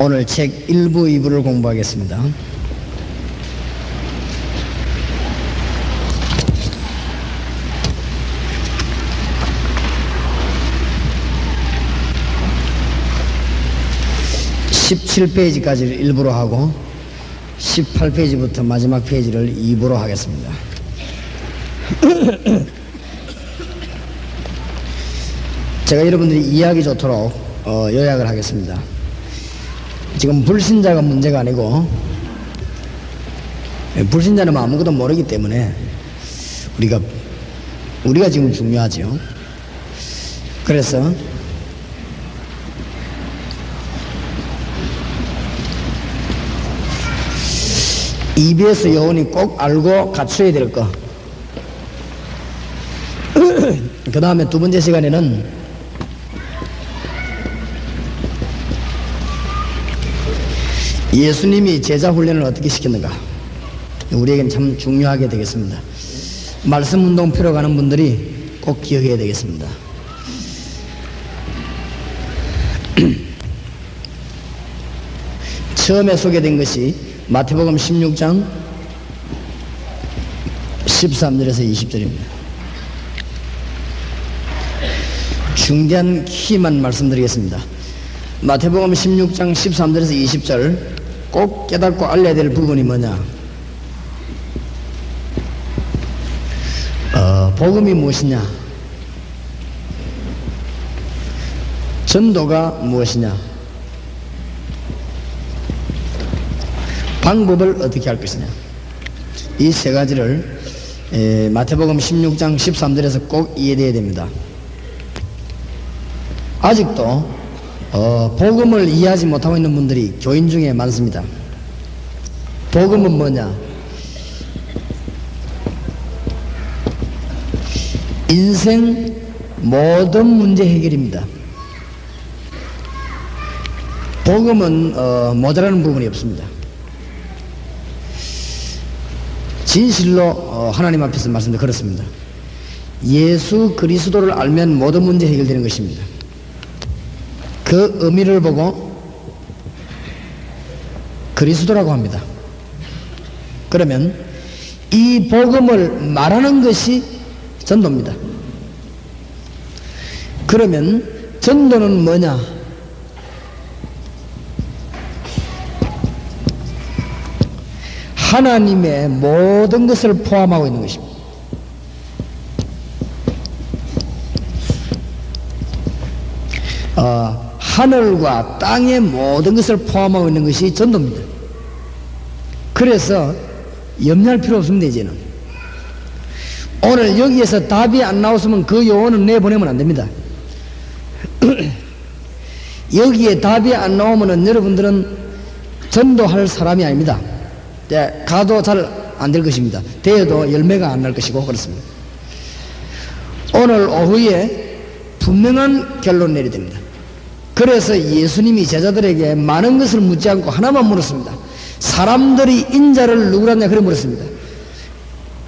오늘 책 1부, 2부를 공부하겠습니다. (17페이지까지를) 1부로 하고 18페이지부터 마지막 페이지를 2부로 하겠습니다. 제가 여러분들이 이해하기 좋도록 요약을 하겠습니다. 지금 불신자가 문제가 아니고, 불신자는 아무것도 모르기 때문에 우리가 지금 중요하죠. 그래서 EBS 요원이 꼭 알고 갖춰야 될 거. 그 다음에 두 번째 시간에는 예수님이 제자 훈련을 어떻게 시켰는가, 우리에겐 참 중요하게 되겠습니다. 말씀 운동 표로 가는 분들이 꼭 기억해야 되겠습니다. 처음에 소개된 것이 마태복음 16장 13절에서 20절입니다. 중대한 키만 말씀드리겠습니다. 마태복음 16장 13절에서 20절 꼭 깨닫고 알려야 될 부분이 뭐냐? 복음이 무엇이냐? 전도가 무엇이냐? 방법을 어떻게 할 것이냐? 이 세 가지를 마태복음 16장 13절에서 꼭 이해되어야 됩니다. 아직도 복음을 이해하지 못하고 있는 분들이 교인 중에 많습니다. 복음은 뭐냐? 인생 모든 문제 해결입니다. 복음은 모자라는 부분이 없습니다. 진실로 하나님 앞에서 말씀드려 그렇습니다. 예수 그리스도를 알면 모든 문제 해결되는 것입니다. 그 의미를 보고 그리스도라고 합니다. 그러면 이 복음을 말하는 것이 전도입니다. 그러면 전도는 뭐냐? 하나님의 모든 것을 포함하고 있는 것입니다. 하늘과 땅의 모든 것을 포함하고 있는 것이 전도입니다. 그래서 염려할 필요 없습니다. 이제는 오늘 여기에서 답이 안 나왔으면 그 요원은 내보내면 안 됩니다. 여기에 답이 안 나오면 여러분들은 전도할 사람이 아닙니다. 가도 잘 안 될 것입니다. 대여도 열매가 안 날 것이고 그렇습니다. 오늘 오후에 분명한 결론 내려야 됩니다. 그래서 예수님이 제자들에게 많은 것을 묻지 않고 하나만 물었습니다. 사람들이 인자를 누구라냐 그래 물었습니다.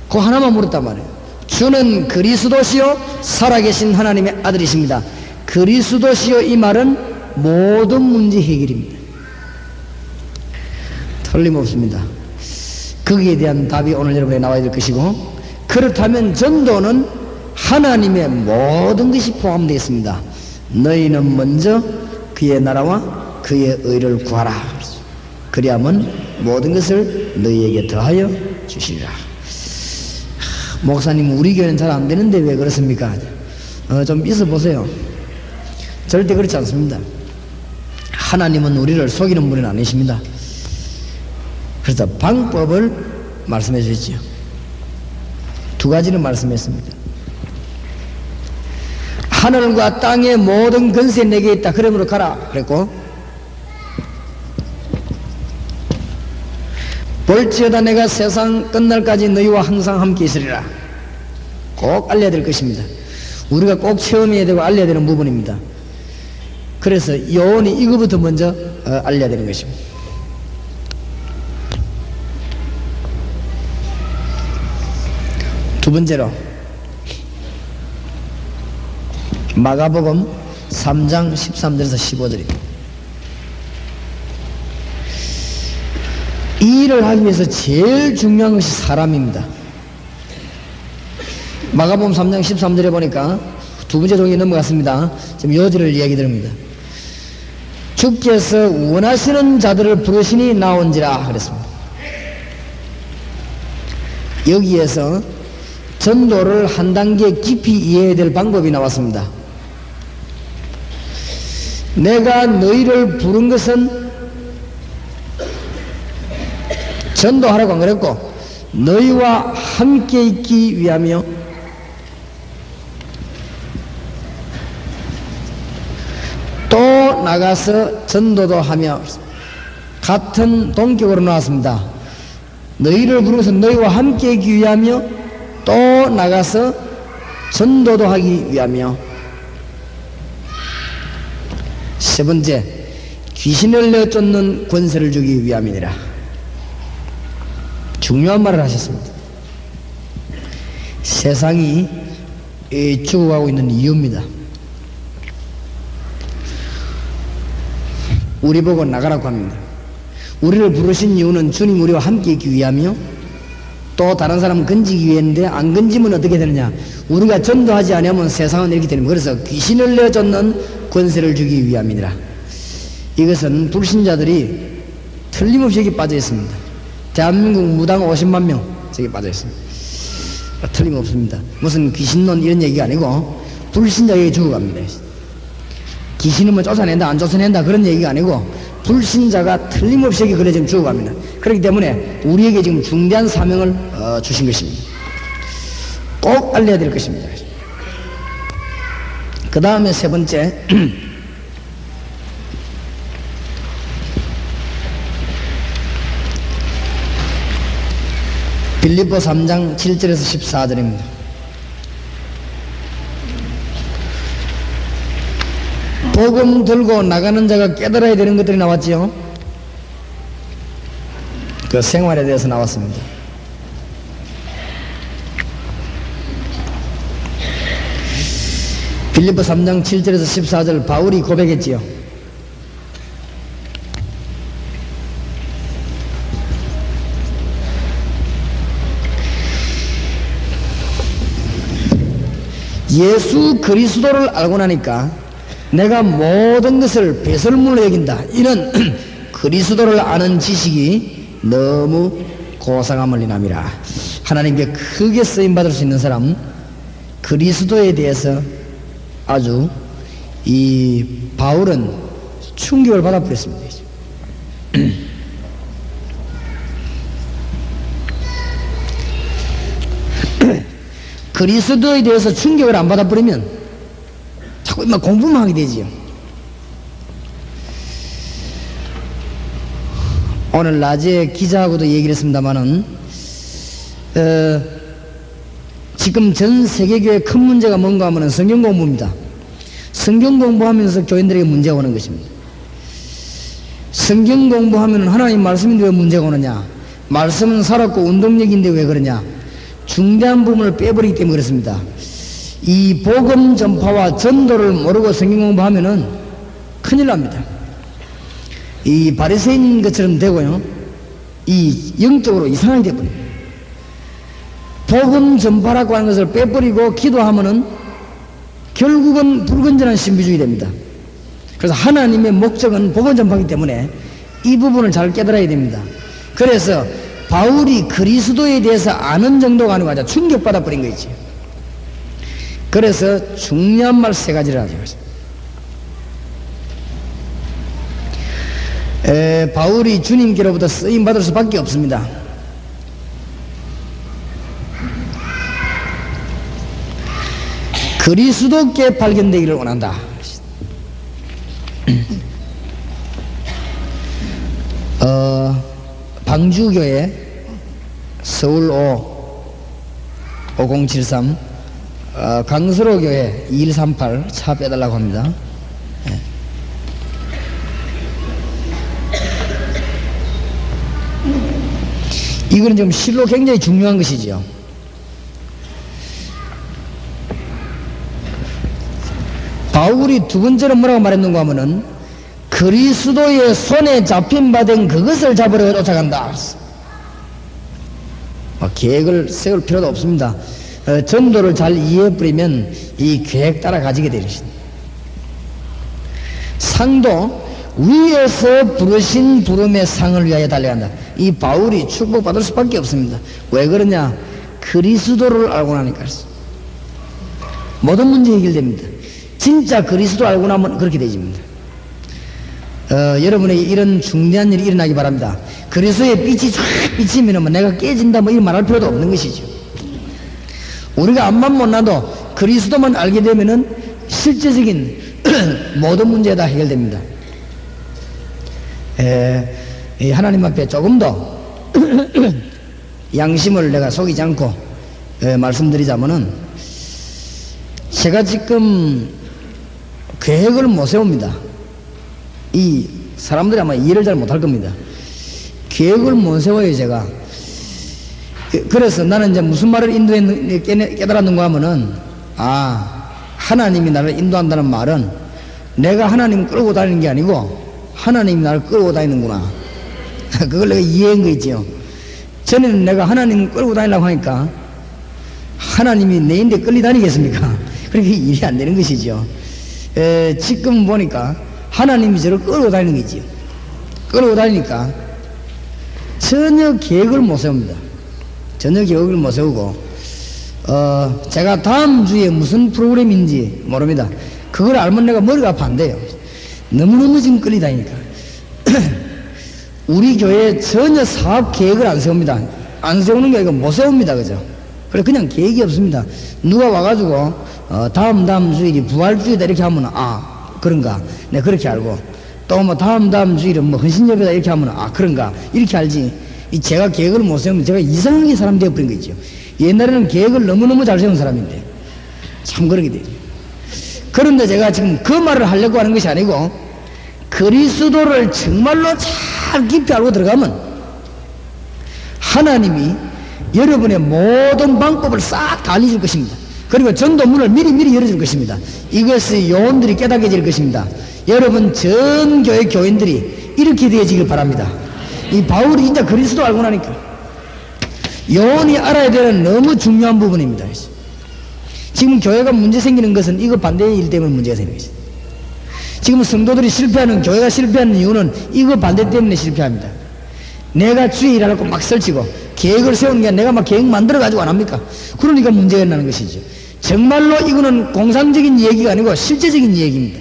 그 하나만 물었단 말이에요. 주는 그리스도시요 살아계신 하나님의 아들이십니다. 그리스도시요 이 말은 모든 문제 해결입니다. 틀림없습니다. 거기에 대한 답이 오늘 여러분에 나와야 될 것이고, 그렇다면 전도는 하나님의 모든 것이 포함되어 있습니다. 너희는 먼저 그의 나라와 그의 의를 구하라. 그리하면 모든 것을 너희에게 더하여 주시리라. 목사님, 우리 교회는 잘 안 되는데 왜 그렇습니까? 좀 있어 보세요. 절대 그렇지 않습니다. 하나님은 우리를 속이는 분은 아니십니다. 그래서 방법을 말씀해 주셨죠. 두 가지를 말씀했습니다. 하늘과 땅의 모든 권세 내게 있다. 그러므로 가라. 그랬고, 볼지어다 내가 세상 끝날까지 너희와 항상 함께 있으리라. 꼭 알려야 될 것입니다. 우리가 꼭 체험해야 되고 알려야 되는 부분입니다. 그래서 요원이 이거부터 먼저 알려야 되는 것입니다. 두 번째로 마가복음 3장 13절에서 15절입니다. 이 일을 하기 위해서 제일 중요한 것이 사람입니다. 마가복음 3장 13절에 보니까 두 번째 종이 넘어갔습니다. 지금 요지를 이야기 드립니다. 주께서 원하시는 자들을 부르시니 나온지라 그랬습니다. 여기에서 전도를 한 단계 깊이 이해해야 될 방법이 나왔습니다. 내가 너희를 부른 것은 전도하라고 안 그랬고 너희와 함께 있기 위하며 또 나가서 전도도 하며 같은 동격으로 나왔습니다. 너희를 부른 것은 너희와 함께 있기 위하며 또 나가서 전도도 하기 위하며 세 번째, 귀신을 내쫓는 권세를 주기 위함이니라. 중요한 말을 하셨습니다. 세상이 죽어가고 있는 이유입니다. 우리 보고 나가라고 합니다. 우리를 부르신 이유는 주님 우리와 함께 있기 위하며 또 다른 사람 건지기 위해인데 안 건지면 어떻게 되느냐, 우리가 전도하지 않으면 세상은 이렇게 됩니다. 그래서 귀신을 내쫓는 권세를 주기 위함이니라. 이것은 불신자들이 틀림없이 여기 빠져 있습니다. 대한민국 무당 50만 명 저기 빠져 있습니다. 틀림없습니다. 무슨 귀신론 이런 얘기가 아니고 불신자에게 죽어갑니다. 귀신은 뭐 쫓아낸다 안 쫓아낸다 그런 얘기가 아니고 불신자가 틀림없이 여기 그래 지금 죽어갑니다. 그렇기 때문에 우리에게 지금 중대한 사명을 주신 것입니다. 꼭 알려야 될 것입니다. 그 다음에 세 번째, 빌립보 3장 7절에서 14절입니다. 복음 들고 나가는 자가 깨달아야 되는 것들이 나왔지요. 그 생활에 대해서 나왔습니다. 빌립보 3장 7절에서 14절 바울이 고백했지요. 예수 그리스도를 알고 나니까 내가 모든 것을 배설물로 여긴다. 이는 그리스도를 아는 지식이 너무 고상함을 인함이라. 하나님께 크게 쓰임받을 수 있는 사람, 그리스도에 대해서 아주 이 바울은 충격을 받아버렸습니다. 그리스도에 대해서 충격을 안 받아버리면 자꾸 막 공부만 하게 되지요. 오늘 낮에 기자하고도 얘기를 했습니다마는 지금 전 세계교회의 큰 문제가 뭔가 하면 성경 공부입니다. 성경 공부하면서 교인들에게 문제가 오는 것입니다. 성경 공부하면 하나님 말씀인데 왜 문제가 오느냐, 말씀은 살았고 운동력인데 왜 그러냐, 중대한 부분을 빼버리기 때문에 그렇습니다. 이 복음 전파와 전도를 모르고 성경 공부하면은 큰일 납니다. 이 바리새인 것처럼 되고요, 이 영적으로 이상하게 되버립니다. 복음 전파라고 하는 것을 빼버리고 기도하면은 결국은 불건전한 신비주의 됩니다. 그래서 하나님의 목적은 복음 전파이기 때문에 이 부분을 잘 깨달아야 됩니다. 그래서 바울이 그리스도에 대해서 아는 정도가 아니고 아주 충격받아 버린 거지. 그래서 중요한 말 세 가지를 하죠. 바울이 주님께로부터 쓰임 받을 수밖에 없습니다. 그리스도께 발견되기를 원한다. 방주교회 서울 5073 강서로 교회 2138 차 빼달라고 합니다. 네. 이거는 지금 실로 굉장히 중요한 것이죠. 바울이 두 번째로 뭐라고 말했는가 하면은 그리스도의 손에 잡힌 바 된 그것을 잡으러 쫓아간다. 계획을 세울 필요도 없습니다. 전도를 잘 이해해버리면 이 계획 따라 가지게 되는 것입니다. 상도 위에서 부르신 부름의 상을 위하여 달려간다. 이 바울이 축복받을 수밖에 없습니다. 왜 그러냐? 그리스도를 알고 나니까. 모든 문제 해결됩니다. 진짜 그리스도 알고 나면 그렇게 되집니다. 여러분에게 이런 중대한 일이 일어나기 바랍니다. 그리스도의 빛이 쫙 비치면 내가 깨진다 이런 말할 필요도 없는 것이죠. 우리가 앞만 못 나도 그리스도만 알게 되면은 실제적인 모든 문제가 다 해결됩니다. 하나님 앞에 조금 더 양심을 내가 속이지 않고 말씀드리자면은, 제가 지금 계획을 못 세웁니다. 이 사람들이 아마 이해를 잘 못할 겁니다. 계획을 못 세워요, 제가. 그래서 나는 이제 무슨 말을 깨달았는가 하면은, 하나님이 나를 인도한다는 말은 내가 하나님을 끌고 다니는 게 아니고 하나님이 나를 끌고 다니는구나. 그걸 내가 이해한 거 있지요. 전에는 내가 하나님을 끌고 다니려고 하니까 하나님이 내 인데 끌리 다니겠습니까? 그렇게 일이 안 되는 것이죠. 지금 보니까 하나님이 저를 끌고 다니는 거지요. 끌고 다니니까 전혀 계획을 못 세웁니다. 전혀 계획을 못 세우고, 제가 다음 주에 무슨 프로그램인지 모릅니다. 그걸 알면 내가 머리가 아파한대요. 너무너무 지금 끌리 다니니까. 우리 교회에 전혀 사업 계획을 안 세웁니다. 안 세우는 게 아니고 못 세웁니다. 그죠? 그래, 그냥 계획이 없습니다. 누가 와가지고, 다음 주일이 부활주의다 이렇게 하면, 그런가. 네, 그렇게 알고. 또 뭐 다음 주일은 뭐 헌신예배다 이렇게 하면, 그런가. 이렇게 알지. 제가 계획을 못 세우면 제가 이상하게 사람 되어버린 거죠. 옛날에는 계획을 너무너무 잘 세운 사람인데. 참 그렇게 되죠. 그런데 제가 지금 그 말을 하려고 하는 것이 아니고, 그리스도를 정말로 잘 깊이 알고 들어가면 하나님이 여러분의 모든 방법을 싹 다 알려줄 것입니다. 그리고 전도문을 미리 열어줄 것입니다. 이것이 요원들이 깨닫게 될 것입니다. 여러분 전 교회 교인들이 이렇게 되어지길 바랍니다. 이 바울이 진짜 그리스도 알고 나니까 요원이 알아야 되는 너무 중요한 부분입니다. 지금 교회가 문제 생기는 것은 이거 반대의 일 때문에 문제가 생기는 것입니다. 지금 성도들이 실패하는, 교회가 실패하는 이유는 이거 반대 때문에 실패합니다. 내가 주의 일하려고 막 설치고 계획을 세우는 게 아니라 내가 막 계획 만들어가지고 안 합니까? 그러니까 문제가 일어나는 것이죠. 정말로 이거는 공상적인 얘기가 아니고 실제적인 얘기입니다.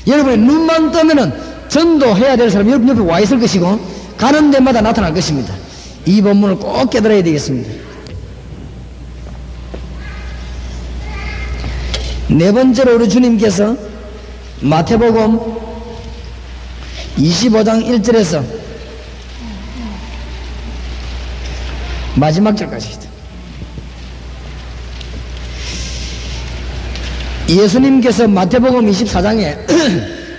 여러분의 눈만 뜨면은 전도해야 될 사람이 여러분 옆에 와 있을 것이고 가는 데마다 나타날 것입니다. 이 본문을 꼭 깨달아야 되겠습니다. 네 번째로 우리 주님께서 마태복음 25장 1절에서 마지막 절까지 예수님께서 마태복음 24장에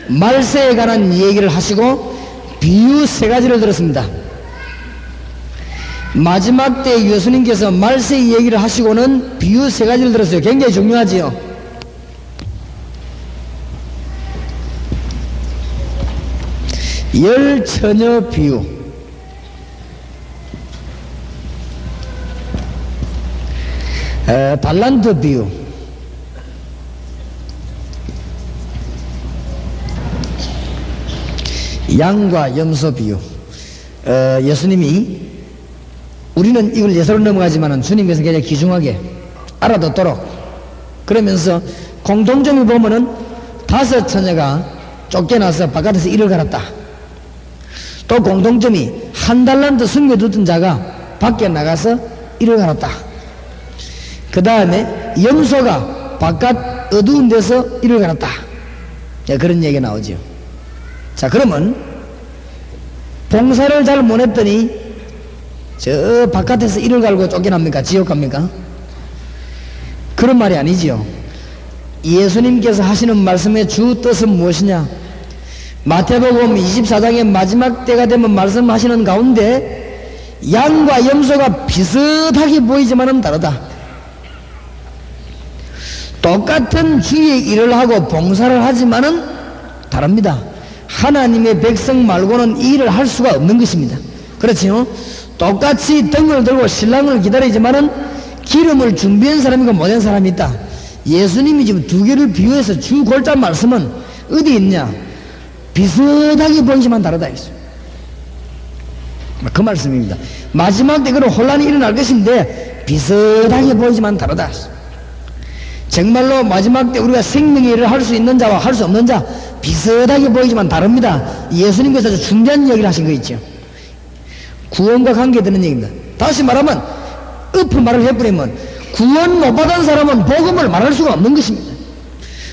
말세에 관한 얘기를 하시고 비유 3가지를 들었습니다. 마지막 때 예수님께서 말세 얘기를 하시고는 비유 3가지를 들었어요. 굉장히 중요하지요. 열처녀 비유, 달란트 비유, 양과 염소 비유. 예수님이, 우리는 이걸 예서로 넘어가지만 주님께서 굉장히 귀중하게 알아듣도록 그러면서 공통점을 보면은 5 처녀가 쫓겨나서 바깥에서 일을 갈았다. 또 공통점이 1 달란트 숨겨두던 자가 밖에 나가서 일을 갈았다. 그 다음에 염소가 바깥 어두운 데서 일을 갈았다. 그런 얘기가 나오죠. 자, 그러면 봉사를 잘 못했더니 저 바깥에서 일을 갈고 쫓겨납니까? 지옥 갑니까? 그런 말이 아니지요. 예수님께서 하시는 말씀의 주 뜻은 무엇이냐? 마태복음 24장의 마지막 때가 되면 말씀하시는 가운데 양과 염소가 비슷하게 보이지만은 다르다. 똑같은 주의 일을 하고 봉사를 하지만은 다릅니다. 하나님의 백성 말고는 이 일을 할 수가 없는 것입니다. 그렇지요? 똑같이 등을 들고 신랑을 기다리지만은 기름을 준비한 사람이고 못한 사람이 있다. 예수님이 지금 두 개를 비유해서 주 골자 말씀은 어디 있냐? 비슷하게 보이지만 다르다 했어요. 그 말씀입니다. 마지막 때 그런 혼란이 일어날 것인데 비슷하게 보이지만 다르다. 정말로 마지막 때 우리가 생명의 일을 할 수 있는 자와 할 수 없는 자 비슷하게 보이지만 다릅니다. 예수님께서 아주 중요한 얘기를 하신 거 있죠. 구원과 관계되는 얘기입니다. 다시 말하면 엎은 말을 해버리면 구원 못 받은 사람은 복음을 말할 수가 없는 것입니다.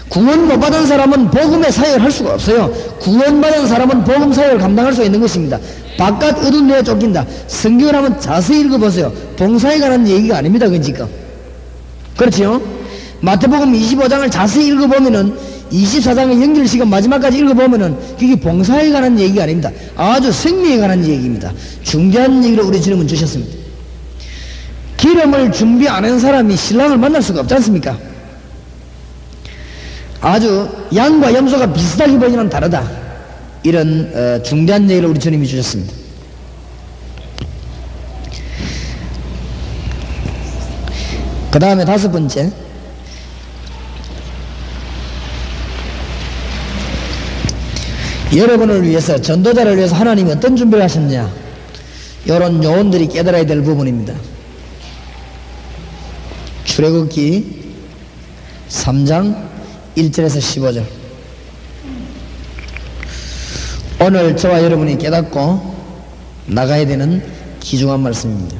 구원 못 받은 사람은 복음의 사역을 할 수가 없어요. 구원받은 사람은 복음 사역을 감당할 수 있는 것입니다. 바깥 어두운 데에 쫓긴다. 성경을 한번 자세히 읽어보세요. 봉사에 관한 얘기가 아닙니다. 그건 지금. 그렇죠? 마태복음 25장을 자세히 읽어보면은 24장의 연결시간 마지막까지 읽어보면은 그게 봉사에 관한 얘기가 아닙니다. 아주 생명에 관한 얘기입니다. 중요한 얘기를 우리 주님은 주셨습니다. 기름을 준비 안 한 사람이 신랑을 만날 수가 없지 않습니까? 아주 양과 염소가 비슷하게 보이지만 다르다. 이런 중대한 얘기를 우리 주님이 주셨습니다. 그 다음에 다섯 번째, 여러분을 위해서, 전도자를 위해서 하나님이 어떤 준비를 하셨냐, 이런 요원들이 깨달아야 될 부분입니다. 출애굽기 3장 1절에서 15절. 오늘 저와 여러분이 깨닫고 나가야 되는 귀중한 말씀입니다.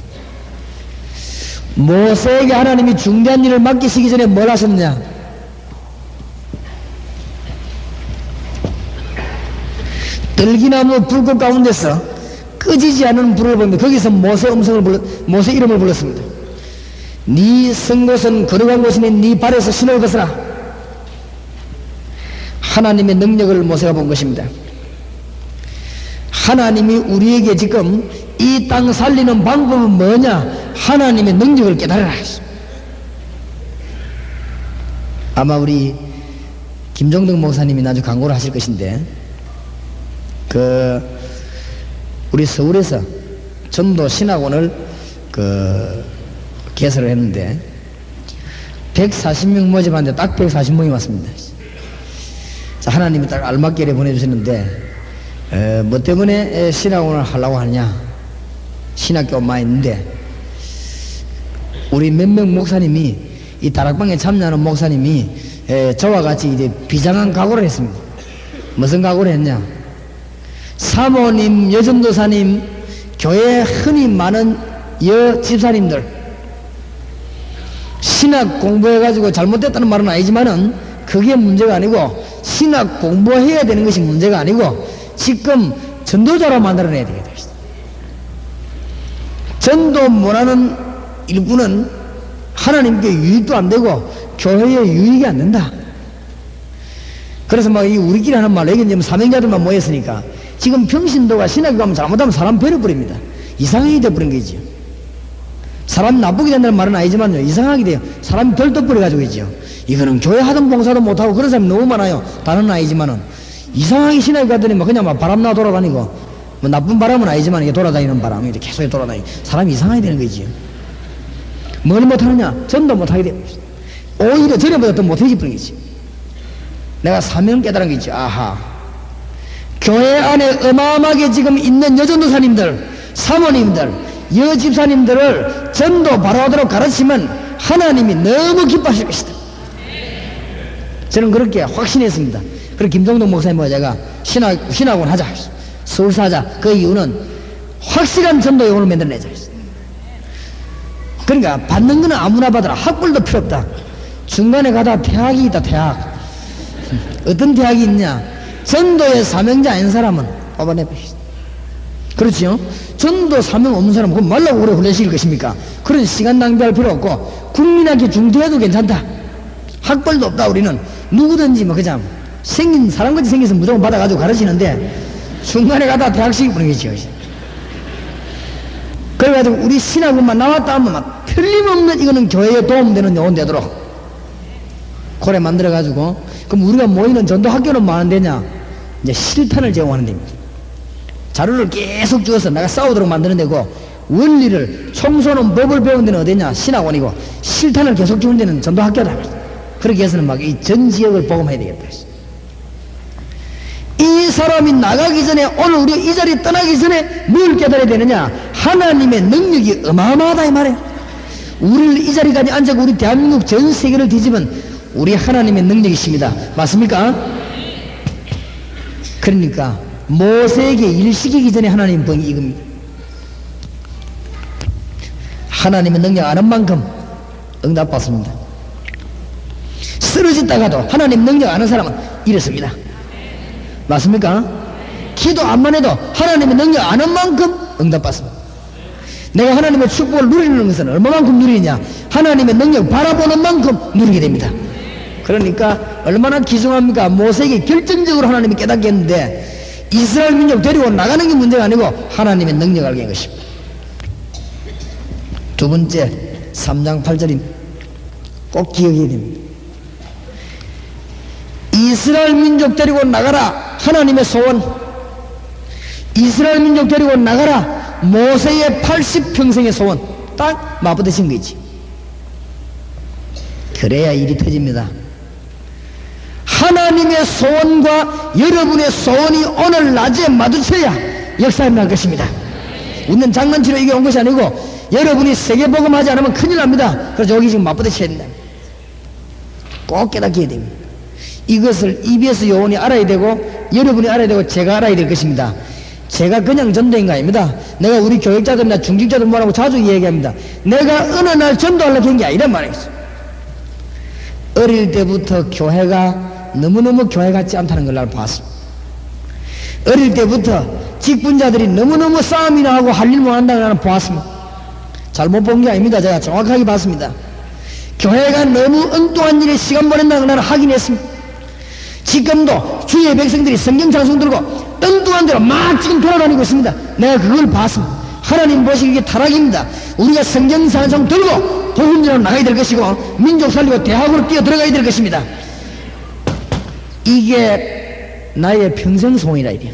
모세에게 하나님이 중대한 일을 맡기시기 전에 뭘 하셨냐? 들기나무 불꽃 가운데서 꺼지지 않는 불을 보며 거기서 모세 이름을 불렀습니다. 네 선 곳은 거룩한 곳이니 네 발에서 신을 벗어라. 하나님의 능력을 모세가 본 것입니다. 하나님이 우리에게 지금 이 땅 살리는 방법은 뭐냐? 하나님의 능력을 깨달아라. 아마 우리 김종덕 목사님이 나중에 광고를 하실 것인데, 우리 서울에서 전도 신학원을 개설을 했는데 140명 모집하는데 딱 140명이 왔습니다. 자, 하나님이 딱 알맞게 보내주셨는데, 뭐 때문에 신학원을 하려고 하냐? 신학교만 있는데, 우리 몇 명 목사님이, 이 다락방에 참여하는 목사님이 저와 같이 이제 비장한 각오를 했습니다. 무슨 각오를 했냐? 사모님, 여전도사님, 교회에 흔히 많은 여집사님들, 신학 공부해가지고 잘못됐다는 말은 아니지만은 그게 문제가 아니고, 신학 공부해야 되는 것이 문제가 아니고 지금 전도자로 만들어내야 되겠다. 전도 못하는 일꾼은 하나님께 유익도 안 되고 교회에 유익이 안 된다. 그래서 막 우리끼리 하는 말로, 이게 이제 사명자들만 모였으니까 지금 평신도가 신학교 가면 잘못하면 사람 버려버립니다. 이상하게 돼버린 거지요. 사람 나쁘게 된다는 말은 아니지만요, 이상하게 돼요. 사람이 덜 떠버려가지고 있죠. 이거는 교회 하던 봉사도 못하고 그런 사람이 너무 많아요. 다는 아니지만은 이상하게 신학교 가더니 막 그냥 막 바람나 돌아다니고, 뭐 나쁜 바람은 아니지만 이게 돌아다니는 바람이 이렇게 계속 돌아다니고 사람이 이상하게 되는 거지요. 뭘 못하느냐? 전도 못하게 돼요. 오히려 전에보다 더 못해질 뿐이지. 내가 사명 깨달은 게 있죠. 아하, 교회 안에 어마어마하게 지금 있는 여전도사님들, 사모님들, 여집사님들을 전도 바로하도록 가르치면 하나님이 너무 기뻐하실 것이다. 저는 그렇게 확신했습니다. 그래서 김종덕 목사님과 제가 신학원 하자, 서울사 하자. 그 이유는 확실한 전도 요원을 만들어내자. 그러니까 받는 거는 아무나 받아라. 학벌도 필요 없다. 중간에 가다 퇴학이 있다. 퇴학. 어떤 퇴학이 있냐? 전도의 사명자 아닌 사람은 뽑아내버리시다. 그렇지요? 전도 사명 없는 사람은 그럼 말라고 오래 훈련시킬 것입니까? 그런 시간 낭비할 필요 없고 국민학교 중퇴해도 괜찮다. 학벌도 없다. 우리는 누구든지 뭐 그냥 생긴 사람같이 생겨서 무조건 받아가지고 가르치는데 중간에 가다 대학식이 보는 거죠. 그래가지고 우리 신학원만 나왔다 하면 막 틀림없는, 이거는 교회에 도움되는 요원 되도록 고래 만들어가지고, 그럼 우리가 모이는 전도 학교는 뭐 하는 데냐? 이제 실탄을 제공하는 데입니다. 자료를 계속 주어서 내가 싸우도록 만드는 데고, 원리를 청소는 법을 배운 데는 어디냐? 신학원이고 실탄을 계속 주는 데는 전도학교다. 그렇게 해서는 막 이 전 지역을 복음해야 되겠다. 이 사람이 나가기 전에, 오늘 우리가 이 자리에 떠나기 전에 뭘 깨달아야 되느냐? 하나님의 능력이 어마어마하다 이 말이에요. 우리를 이 자리까지 앉아서 우리 대한민국 전 세계를 뒤집은 우리 하나님의 능력이십니다. 맞습니까? 그러니까 모세에게 일 시키기 전에 하나님 번이 이겁니다. 하나님의 능력 아는 만큼 응답받습니다. 쓰러졌다가도 하나님 능력 아는 사람은 이렇습니다. 맞습니까? 기도 안만 해도 하나님의 능력 아는 만큼 응답받습니다. 내가 하나님의 축복을 누리는 것은 얼마만큼 누리느냐? 하나님의 능력 바라보는 만큼 누리게 됩니다. 그러니까 얼마나 귀중합니까? 모세에게 결정적으로 하나님이 깨닫게 했는데 이스라엘 민족 데리고 나가는 게 문제가 아니고 하나님의 능력을 알게 한 것입니다. 두 번째 3장 8절입니다. 꼭 기억해야 됩니다. 이스라엘 민족 데리고 나가라. 하나님의 소원. 이스라엘 민족 데리고 나가라. 모세의 80평생의 소원. 딱 맞붙으신 거지. 그래야 일이 터집니다. 하나님의 소원과 여러분의 소원이 오늘 낮에 마주쳐야 역사가 날 것입니다. 우리는 장난치러 이게 온 것이 아니고 여러분이 세계복음하지 않으면 큰일 납니다. 그래서 여기 지금 맞붙으셔야 된다. 꼭 깨닫게 해야 됩니다. 이것을 EBS 요원이 알아야 되고 여러분이 알아야 되고 제가 알아야 될 것입니다. 제가 그냥 전도인 거 아닙니다. 내가 우리 교육자들이나 중직자들 뭐라고 자주 얘기합니다. 내가 어느 날 전도하려고 한 게 아니란 말이었어. 어릴 때부터 교회가 너무너무 교회 같지 않다는 걸 나는 봤습니다. 어릴 때부터 직분자들이 너무너무 싸움이나 하고 할 일 못 한다는 걸 나는 보았습니다. 잘못 본 게 아닙니다. 제가 정확하게 봤습니다. 교회가 너무 엉뚱한 일에 시간 보낸다는 걸 나는 확인했습니다. 지금도 주의 백성들이 성경 찬송 들고 엉뚱한 대로 막 지금 돌아다니고 있습니다. 내가 그걸 봤습니다. 하나님 보시기에 타락입니다. 우리가 성경 찬송 들고 복음전으로 나가야 될 것이고 민족 살리고 대학으로 뛰어 들어가야 될 것입니다. 이게 나의 평생 소원이라 이래요.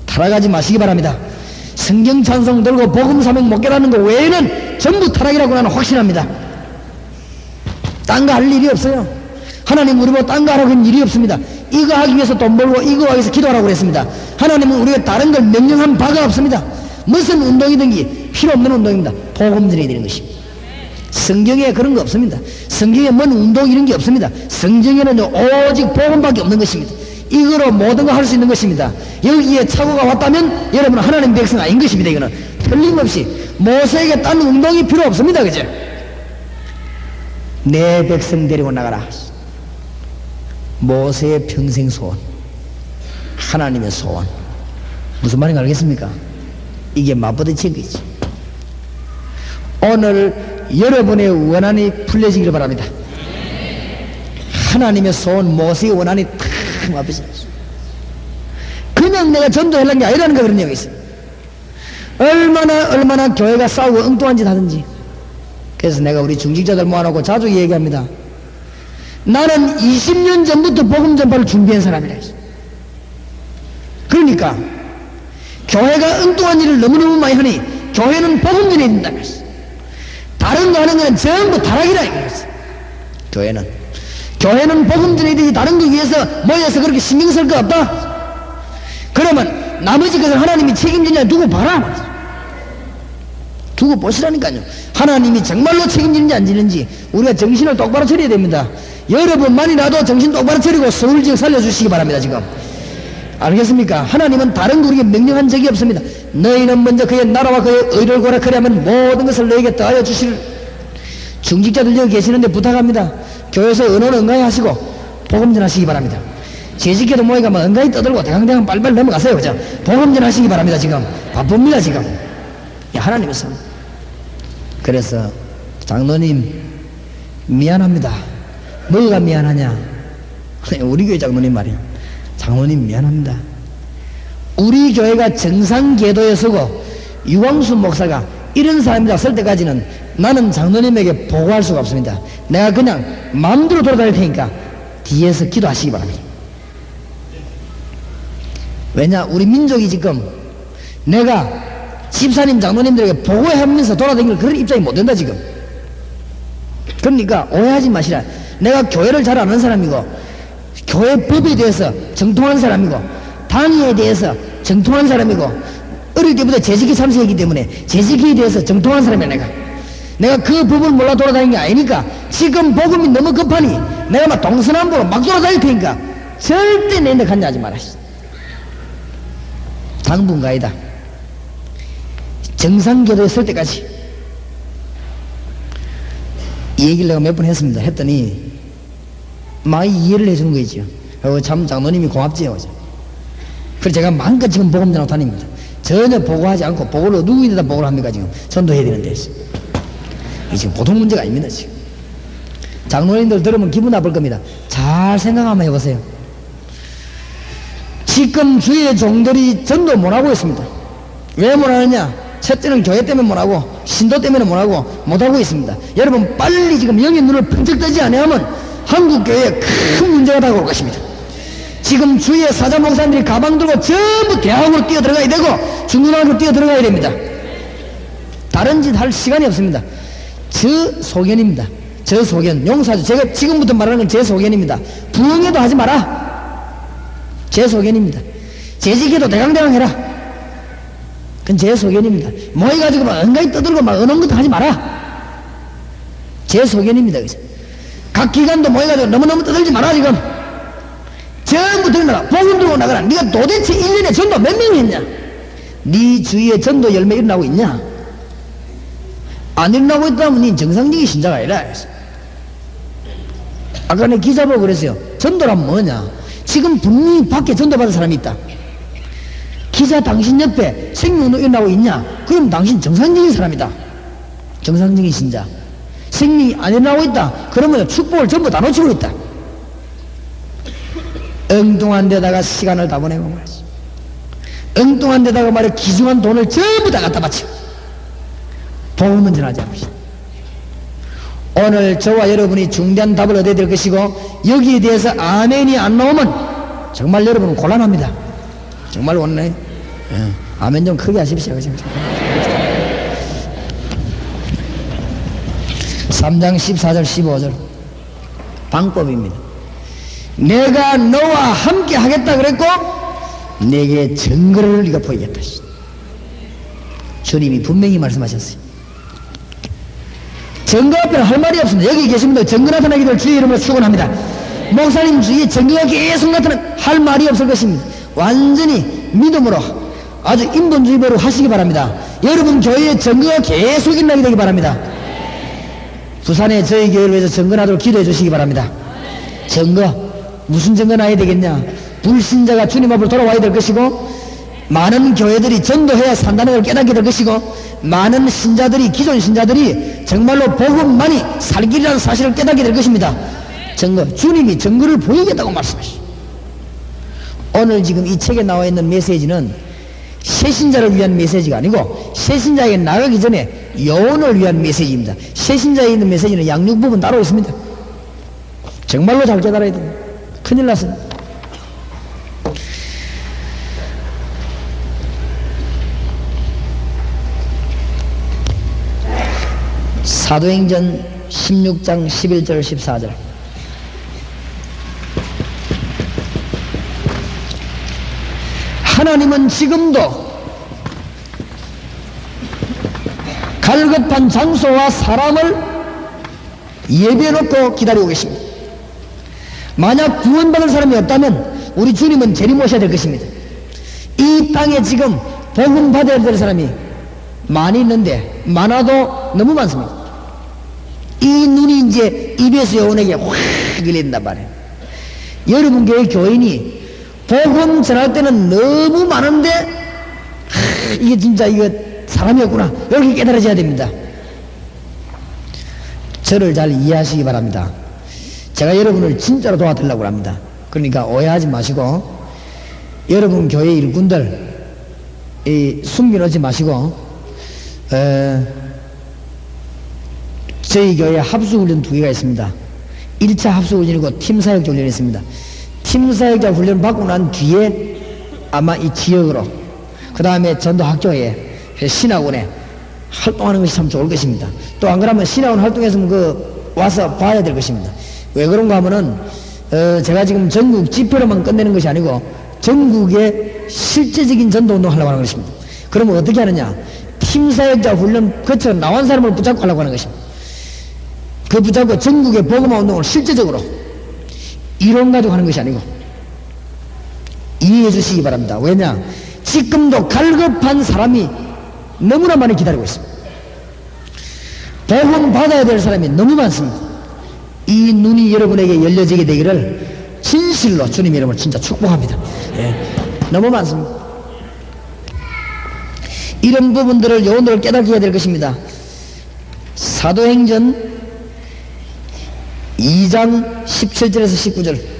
타락하지 마시기 바랍니다. 성경 찬송 들고 복음 사명 못 깨닫는 것 외에는 전부 타락이라고 나는 확신합니다. 딴 거 할 일이 없어요. 하나님 우리 보고 딴 거 하라고 한 일이 없습니다. 이거 하기 위해서 돈 벌고 이거 하기 위해서 기도하라고 그랬습니다. 하나님은 우리가 다른 걸 명령한 바가 없습니다. 무슨 운동이든지 필요 없는 운동입니다. 복음 전해야 되는 것입니다. 성경에 그런 거 없습니다. 성경에 뭔 운동 이런 게 없습니다. 성경에는 오직 복음밖에 없는 것입니다. 이거로 모든 거 할 수 있는 것입니다. 여기에 착오가 왔다면 여러분은 하나님 백성 아닌 것입니다. 이거는 틀림없이 모세에게 딴 운동이 필요 없습니다. 그죠? 내 백성 데리고 나가라. 모세의 평생 소원, 하나님의 소원. 무슨 말인가 알겠습니까? 이게 맞부딪힌 거지. 오늘 여러분의 원한이 풀려지기를 바랍니다. 하나님의 소원, 모세의 원한이 탁 맞부딪힌 거지. 그냥 내가 전도하려는 게 아니라는 거 그런 얘기 있어요. 얼마나 교회가 싸우고 엉뚱한 짓 하든지. 그래서 내가 우리 중직자들 모아놓고 자주 얘기합니다. 나는 20년 전부터 복음 전파를 준비한 사람이라 했어. 그러니까 교회가 엉뚱한 일을 너무너무 많이 하니 교회는 복음 전해야 된다 그랬어. 다른 거 하는 거는 전부 타락이라 이거였어. 교회는 복음 전해야 되지 다른 거 위해서 모여서 그렇게 신경 쓸 거 없다. 그러면 나머지 것을 하나님이 책임지냐 두고 봐라. 두고 보시라니까요. 하나님이 정말로 책임지는지 안 지는지 우리가 정신을 똑바로 차려야 됩니다. 여러분만이라도 정신 똑바로 차리고 서울 지역 살려주시기 바랍니다. 지금 알겠습니까? 하나님은 다른 거 우리에게 명령한 적이 없습니다. 너희는 먼저 그의 나라와 그의 의를 구하려면 모든 것을 너희에게 더하여 주실. 중직자들 여기 계시는데 부탁합니다. 교회에서 언어는 응가히 하시고 복음 전하시기 바랍니다. 재직회도 모이가 뭐 응가히 떠들고 대강대강 빨리빨리 넘어가세요. 그죠? 복음 전하시기 바랍니다. 지금 바쁩니다. 지금 하나님의 선. 그래서 장로님 미안합니다. 뭐가 미안하냐? 우리 교회 장로님 말이야. 장로님 미안합니다. 우리 교회가 정상궤도에 서고 유광수 목사가 이런 사람이라 설 때까지는 나는 장로님에게 보고할 수가 없습니다. 내가 그냥 마음대로 돌아다닐 테니까 뒤에서 기도하시기 바랍니다. 왜냐? 우리 민족이 지금 내가 집사님 장로님들에게 보고하면서 돌아다니는 그런 입장이 못 된다 지금. 그러니까 오해하지 마시라. 내가 교회를 잘 아는 사람이고 교회 법에 대해서 정통한 사람이고 당위에 대해서 정통한 사람이고 어릴 때부터 재직기 참석했기 때문에 재직기에 대해서 정통한 사람이야. 내가 그 법을 몰라 돌아다니는 게 아니니까 지금 복음이 너무 급하니 내가 막 동서남북으로 막 돌아다닐 테니까 절대 내 인데 간다하지 마라. 당분간이다. 정상궤도에 설 때까지. 이 얘기를 내가 몇 번 했습니다. 했더니 많이 이해를 해주는 거죠. 참 장로님이 고맙지요. 그래서 제가 마음껏 지금 복음 전하고 다닙니다. 전혀 보고하지 않고 보고를 누구인데다 보고를 합니까? 지금 전도해야 되는데 이 지금 보통 문제가 아닙니다. 지금 장로님들 들으면 기분 나쁠 겁니다. 잘 생각 한번 해보세요. 지금 주의 종들이 전도 못하고 있습니다. 왜 못하느냐? 첫째는 교회 때문에 못하고 신도 때문에 못하고 있습니다. 여러분 빨리 지금 영의 눈을 번쩍 뜨지 않으면 한국 교회에 큰 문제가 다가올 것입니다. 지금 주의 사자 목사님들이 가방 들고 전부 대학으로 뛰어들어가야 되고 중고등학교로 뛰어들어가야 됩니다. 다른 짓 할 시간이 없습니다. 저 소견입니다. 저 소견 용서하죠. 제가 지금부터 말하는 건 제 소견입니다. 부흥회도 하지 마라. 제 소견입니다. 재직해도 대강대강 해라. 그건 제 소견입니다. 모여가지고 막 엉가이 떠들고 막 어느 것도 하지 마라. 제 소견입니다. 그래서 각 기관도 모여가지고 너무너무 떠들지 마라. 지금 전부 들어나라. 복음 들고 나가라. 네가 도대체 1년에 전도 몇 명 했냐? 네 주위에 전도 열매 일어나고 있냐? 안 일어나고 있다면 네 정상적인 신자가 아니라. 아까 내 기자 보고 그랬어요. 전도란 뭐냐? 지금 분명히 밖에 전도받은 사람이 있다. 기자 당신 옆에 생명도 일어나고 있냐? 그럼 당신 정상적인 사람이다. 정상적인 신자. 생명이 안 일어나고 있다. 그러면 축복을 전부 다 놓치고 있다. 엉뚱한 데다가 시간을 다 보내고 말이지. 엉뚱한 데다가 말이야 귀중한 돈을 전부 다 갖다 바치고 복음은 전하지 않습니다. 오늘 저와 여러분이 중대한 답을 얻어야 될 것이고 여기에 대해서 아멘이 안 나오면 정말 여러분은 곤란합니다. 정말 원래 아멘 좀 크게 하십시오. 3장 14절 15절 방법입니다. 내가 너와 함께 하겠다 그랬고 내게 증거를 네가 보이겠다. 주님이 분명히 말씀하셨어요. 증거 앞에는 할 말이 없습니다. 여기 계신 분들 증거 나타나기를 주의 이름으로 축원합니다. 목사님 주위에 증거가 계속 나타나면 할 말이 없을 것입니다. 완전히 믿음으로 아주 인본주의대로 하시기 바랍니다. 여러분 교회에 증거가 계속 일어나게 되기 바랍니다. 부산에 저희 교회를 위해서 증거 나도록 기도해 주시기 바랍니다. 증거 무슨 증거 나야 되겠냐? 불신자가 주님 앞으로 돌아와야 될 것이고 많은 교회들이 전도해야 산다는 걸 깨닫게 될 것이고 많은 신자들이 기존 신자들이 정말로 복음만이 살길이라는 사실을 깨닫게 될 것입니다. 증거 주님이 증거를 보이겠다고 말씀하시죠. 오늘 지금 이 책에 나와 있는 메시지는 새신자를 위한 메시지가 아니고 새신자에게 나가기 전에 영혼을 위한 메시지입니다. 새신자에 있는 메시지는 양육 부분 따로 있습니다. 정말로 잘 깨달아야 됩니다. 큰일 났습니다. 사도행전 16장 11절 14절 하나님은 지금도 갈급한 장소와 사람을 예비해놓고 기다리고 계십니다. 만약 구원받을 사람이 없다면 우리 주님은 재림오셔야 될 것입니다. 이 땅에 지금 복음 받아야 될 사람이 많이 있는데 많아도 너무 많습니다. 이 눈이 이제 입에서 영혼에게 확 열린단 말이에요. 여러분 교회 교인이 복음 전할 때는 너무 많은데 이게 진짜 이거 사람이었구나 이렇게 깨달아져야 됩니다. 저를 잘 이해하시기 바랍니다. 제가 여러분을 진짜로 도와드리려고 합니다. 그러니까 오해하지 마시고 여러분 교회 일꾼들 숨겨놓지 마시고 저희 교회에 합수훈련 2개가 있습니다. 1차 합수훈련이고 팀사역자 훈련이 있습니다. 팀사역자 훈련 받고 난 뒤에 아마 이 지역으로 그 다음에 전도학교에 신학원에 활동하는 것이 참 좋을 것입니다. 또 안 그러면 신학원 활동에서 와서 봐야 될 것입니다. 왜 그런가 하면은 제가 지금 전국 집회로만 끝내는 것이 아니고 전국에 실제적인 전도운동 하려고 하는 것입니다. 그러면 어떻게 하느냐? 팀사역자 훈련 거쳐 나온 사람을 붙잡고 하려고 하는 것입니다. 그 붙잡고 전국의 복음화 운동을 실제적으로 이론 가지고 하는 것이 아니고 이해해 주시기 바랍니다. 왜냐? 지금도 갈급한 사람이 너무나 많이 기다리고 있습니다. 복음 받아야 될 사람이 너무 많습니다. 이 눈이 여러분에게 열려지게 되기를 진실로 주님 이름으로 진짜 축복합니다. 너무 많습니다. 이런 부분들을 여러분들 깨닫게 해야 될 것입니다. 사도행전 2장 17절에서 19절.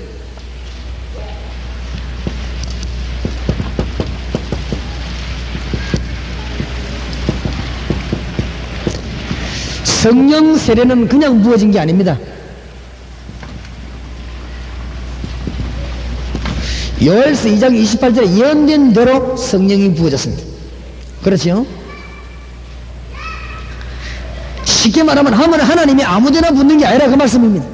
성령 세례는 그냥 부어진 게 아닙니다. 요엘서 2장 28절에 예언된 대로 성령이 부어졌습니다. 그렇지요? 쉽게 말하면 하나님이 아무데나 붓는 게 아니라 그 말씀입니다.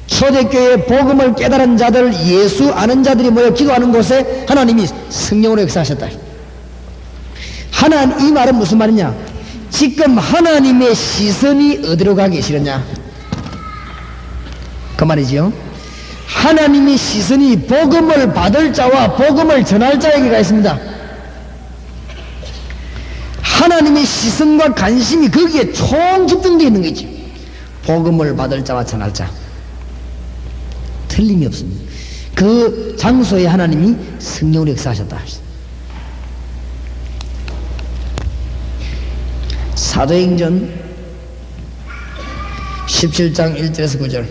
초대교회의 복음을 깨달은 자들, 예수 아는 자들이 모여 기도하는 곳에 하나님이 성령으로 역사하셨다. 이 말은 무슨 말이냐? 지금 하나님의 시선이 어디로 가 계시느냐? 그 말이지요. 하나님의 시선이 복음을 받을 자와 복음을 전할 자에게 가 있습니다. 하나님의 시선과 관심이 거기에 총 집중되어 있는 거죠. 복음을 받을 자와 전할 자. 틀림이 없습니다. 그 장소에 하나님이 성령으로 역사하셨다. 사도행전 17장 1절에서 9절.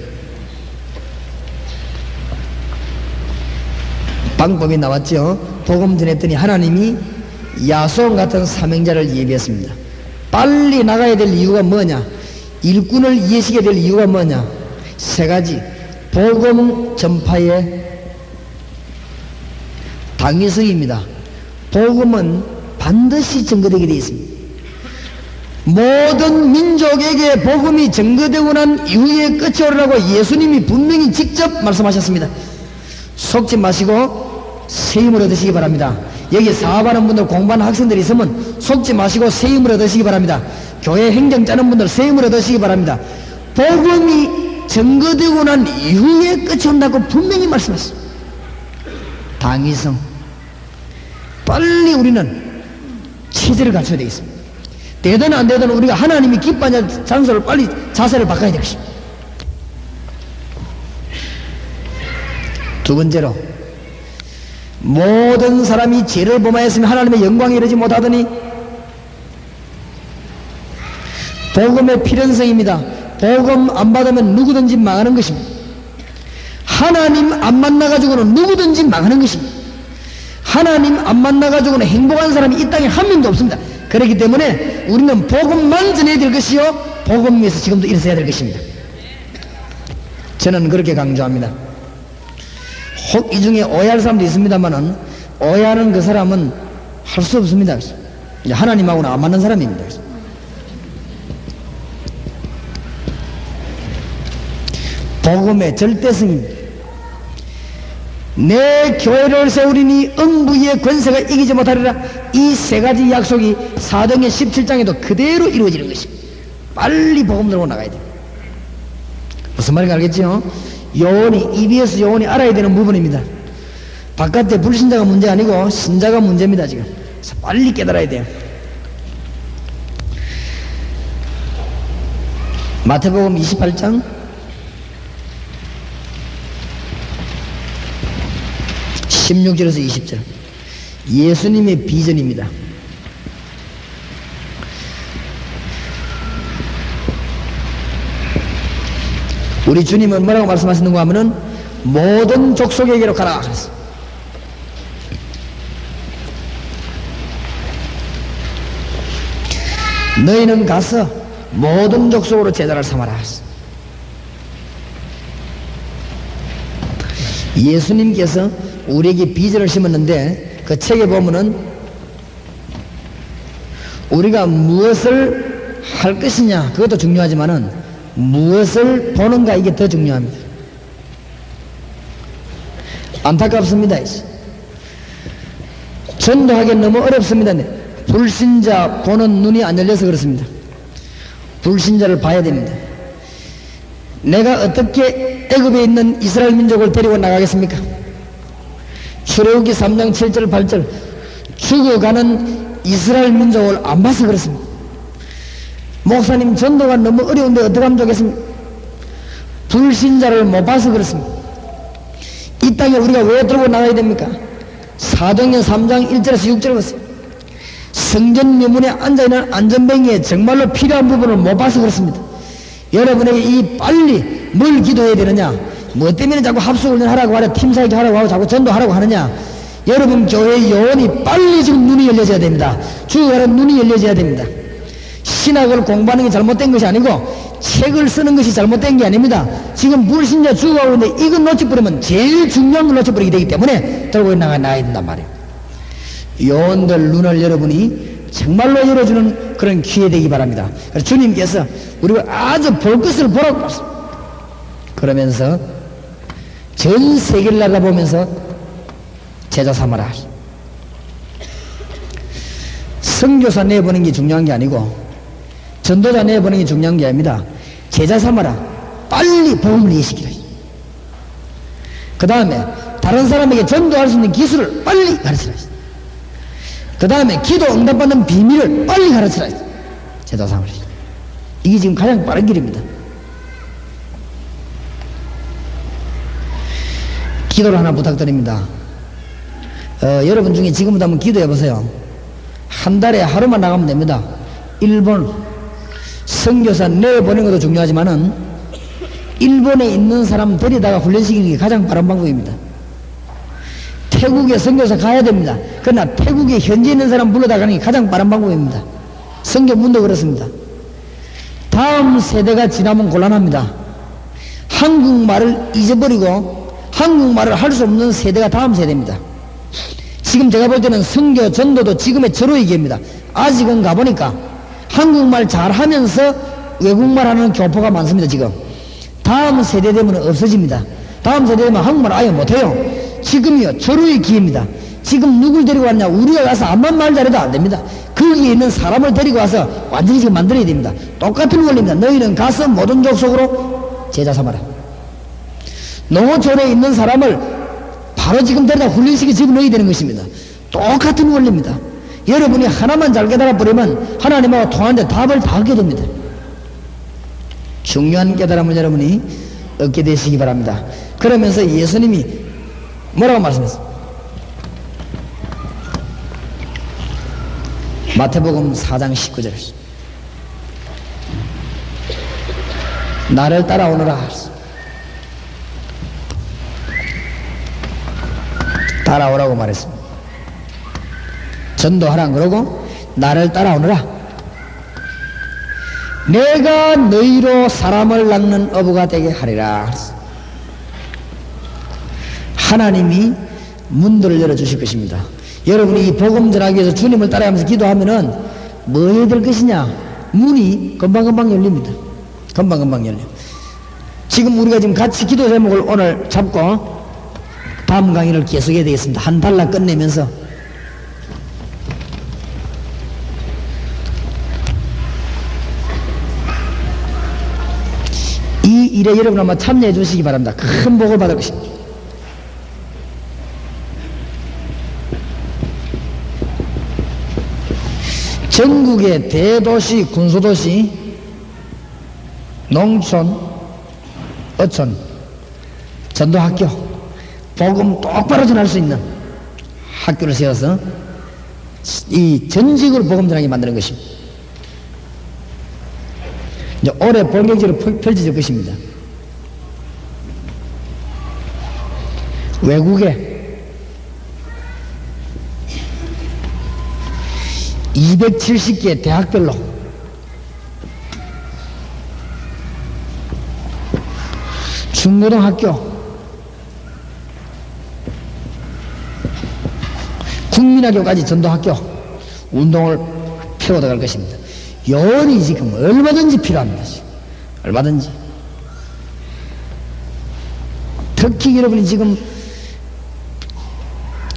방법이 나왔죠. 복음 전했더니 하나님이 야손 같은 사명자를 예비했습니다. 빨리 나가야 될 이유가 뭐냐? 일꾼을 이해시켜야 될 이유가 뭐냐? 세 가지. 복음 전파의 당위성입니다. 복음은 반드시 증거되게 되어 있습니다. 모든 민족에게 복음이 증거되고 난 이후에 끝이 오르라고 예수님이 분명히 직접 말씀하셨습니다. 속지 마시고 세임을 얻으시기 바랍니다. 여기 사업하는 분들, 공부하는 학생들이 있으면 속지 마시고 세임을 얻으시기 바랍니다. 교회 행정 짜는 분들 세임을 얻으시기 바랍니다. 복음이 증거되고 난 이후에 끝이 온다고 분명히 말씀하셨습니다. 당위성. 빨리 우리는 체제를 갖춰야 되겠습니다. 되든 안 되든 우리가 하나님이 기뻐하는 장소를 빨리 자세를 바꿔야 되겠습니다. 두 번째로, 모든 사람이 죄를 범하였으면 하나님의 영광에 이르지 못하더니, 복음의 필연성입니다. 복음 안 받으면 누구든지 망하는 것입니다. 하나님 안 만나가지고는 누구든지 망하는 것입니다. 하나님 안 만나가지고는 행복한 사람이 이 땅에 한 명도 없습니다. 그렇기 때문에 우리는 복음만 전해야 될 것이요, 복음 위해서 지금도 일어서야 될 것입니다. 저는 그렇게 강조합니다. 혹 이 중에 오해할 사람도 있습니다만은, 오해하는 그 사람은 할 수 없습니다. 하나님하고는 안 맞는 사람입니다. 복음의 절대성입니다. 내 교회를 세우리니 음부의 권세가 이기지 못하리라. 이 세 가지 약속이 사도행전 17장에도 그대로 이루어지는 것입니다. 빨리 복음 들고 나가야 돼요. 무슨 말인지 알겠죠? 요원이, EBS 요원이 알아야 되는 부분입니다. 바깥에 불신자가 문제 아니고 신자가 문제입니다. 지금. 그래서 빨리 깨달아야 돼요. 마태복음 28장 16절에서 20절. 예수님의 비전입니다. 우리 주님은 뭐라고 말씀하시는가 하면은 모든 족속에게로 가라 하셨어요. 너희는 가서 모든 족속으로 제자를 삼아라 하셨어요. 예수님께서 우리에게 비전을 심었는데 그 책에 보면은 우리가 무엇을 할 것이냐 그것도 중요하지만은 무엇을 보는가 이게 더 중요합니다. 안타깝습니다. 전도하기 너무 어렵습니다. 불신자 보는 눈이 안 열려서 그렇습니다. 불신자를 봐야 됩니다. 내가 어떻게 애굽에 있는 이스라엘 민족을 데리고 나가겠습니까? 출애굽기 3장 7절 8절 죽어가는 이스라엘 민족을 안 봐서 그렇습니다. 목사님 전도가 너무 어려운데 어떡하면 좋겠습니까? 불신자를 못 봐서 그렇습니다. 이 땅에 우리가 왜 들고 나가야 됩니까? 사도행전 3장 1절에서 6절 보세요. 성전 미문에 앉아있는 안전뱅이에 정말로 필요한 부분을 못 봐서 그렇습니다. 여러분에게 이 빨리 뭘 기도해야 되느냐, 뭐 때문에 자꾸 합숙훈련 하라고 하냐, 팀사역 하라고 하고 자꾸 전도하라고 하느냐, 여러분 교회의 요원이 빨리 지금 눈이 열려져야 됩니다. 죽어가는 눈이 열려져야 됩니다. 신학을 공부하는 게 잘못된 것이 아니고 책을 쓰는 것이 잘못된 게 아닙니다. 지금 불신자 죽어가고 있는데 이건 놓쳐버리면 제일 중요한 걸 놓쳐버리게 되기 때문에 들고 나가야 된단 말이에요. 요원들 눈을 여러분이 정말로 열어주는 그런 기회 되기 바랍니다. 그래서 주님께서 우리가 아주 볼 것을 보라고 했습니다. 그러면서 전 세계를 알아보면서 제자 삼아라. 선교사 내보는 게 중요한 게 아니고 전도자 내보는 게 중요한 게 아닙니다. 제자 삼아라. 빨리 복음을 이해시키라. 그 다음에 다른 사람에게 전도할 수 있는 기술을 빨리 가르치라. 그 다음에 기도 응답받는 비밀을 빨리 가르치라. 제자 삼으라. 이게 지금 가장 빠른 길입니다. 기도를 하나 부탁드립니다. 여러분 중에 지금부터 한번 기도해 보세요. 한 달에 하루만 나가면 됩니다. 일본 선교사 내보내는 것도 중요하지만은 일본에 있는 사람 데리다가 훈련시키는 게 가장 빠른 방법입니다. 태국에 선교사 가야 됩니다. 그러나 태국에 현지에 있는 사람 불러다 가는 게 가장 빠른 방법입니다. 선교문도 그렇습니다. 다음 세대가 지나면 곤란합니다. 한국말을 잊어버리고 한국말을 할 수 없는 세대가 다음 세대입니다. 지금 제가 볼 때는 선교 전도도 지금의 절호의 기회입니다. 아직은 가보니까 한국말 잘하면서 외국말 하는 교포가 많습니다. 지금 다음 세대 되면 없어집니다. 다음 세대 되면 한국말 아예 못해요. 지금이요 절호의 기회입니다. 지금 누굴 데리고 왔냐, 우리가 가서 암만 말 잘해도 안 됩니다. 거기에 있는 사람을 데리고 와서 완전히 지금 만들어야 됩니다. 똑같은 원리입니다. 너희는 가서 모든 족속으로 제자 삼아라. 농어촌에 있는 사람을 바로 지금 데려다 훈련시켜 집어넣어야 되는 것입니다. 똑같은 원리입니다. 여러분이 하나만 잘 깨달아 버리면 하나님하고 통하는데 답을 다 얻게 됩니다. 중요한 깨달음을 여러분이 얻게 되시기 바랍니다. 그러면서 예수님이 뭐라고 말씀했어요? 마태복음 4장 19절 나를 따라오너라. 따라오라고 말했습니다. 전도하라 그러고 나를 따라오너라. 내가 너희로 사람을 낚는 어부가 되게 하리라. 하나님이 문들을 열어주실 것입니다. 여러분이 이 복음 전하기 위해서 주님을 따라가면서 기도하면은 뭐 해야 될 것이냐? 문이 금방금방 열립니다. 금방금방 열려. 지금 우리가 지금 같이 기도 제목을 오늘 잡고 다음 강의를 계속해야 되겠습니다. 한 달락 끝내면서 이 일에 여러분 한번 참여해 주시기 바랍니다. 큰 복을 받을 것입니다. 전국의 대도시, 군소도시, 농촌, 어촌, 전도학교, 복음 똑바로 전할 수 있는 학교를 세워서 이 전직으로 복음 전하게 만드는 것입니다. 이제 올해 본격적으로 펼쳐질 것입니다. 외국에 270개 대학별로 중고등학교, 국민학교까지 전도학교 운동을 채워나갈 것입니다. 요원이 지금 얼마든지 필요합니다. 지금. 얼마든지. 특히 여러분이 지금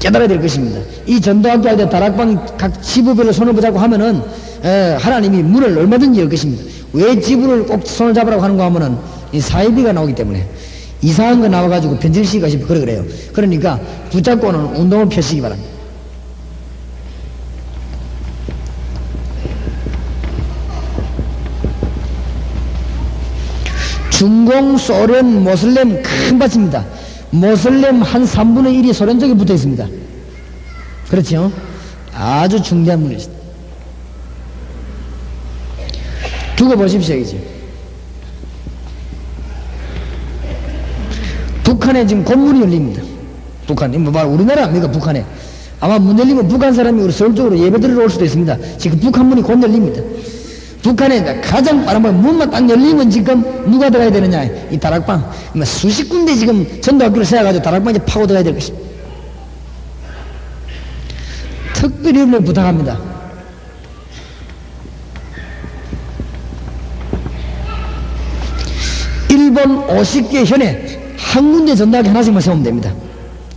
깨달아야 될 것입니다. 이 전도학교 할 때 다락방 각 지부별로 손을 붙잡고 하면은 하나님이 문을 얼마든지 열 것입니다. 왜 지부를 꼭 손을 잡으라고 하는가 하면은 이 사이비가 나오기 때문에 이상한 거 나와가지고 변질시키가 싶어 그래요. 그러니까 붙잡고는 운동을 펴시기 바랍니다. 중공, 소련, 모슬렘 큰 밭입니다. 모슬렘 한 3분의 1이 소련 쪽에 붙어 있습니다. 그렇죠? 아주 중대한 문제입니다. 두고 보십시오, 이제. 북한에 지금 건물이 열립니다. 북한이, 우리나라 아닙니까, 북한에. 아마 문 열리면 북한 사람이 우리 서울 쪽으로 예배 드리러 올 수도 있습니다. 지금 북한 문이 곧 열립니다. 북한에 가장 빠른 번 문만 딱 열리면 지금 누가 들어가야 되느냐, 이 다락방. 수십 군데 지금 전도학교를 세워가지고 다락방 이제 파고 들어가야 될 것입니다. 특별히 여러분을 부탁합니다. 일본 50개 현에 한 군데 전도학교 하나씩만 세우면 됩니다.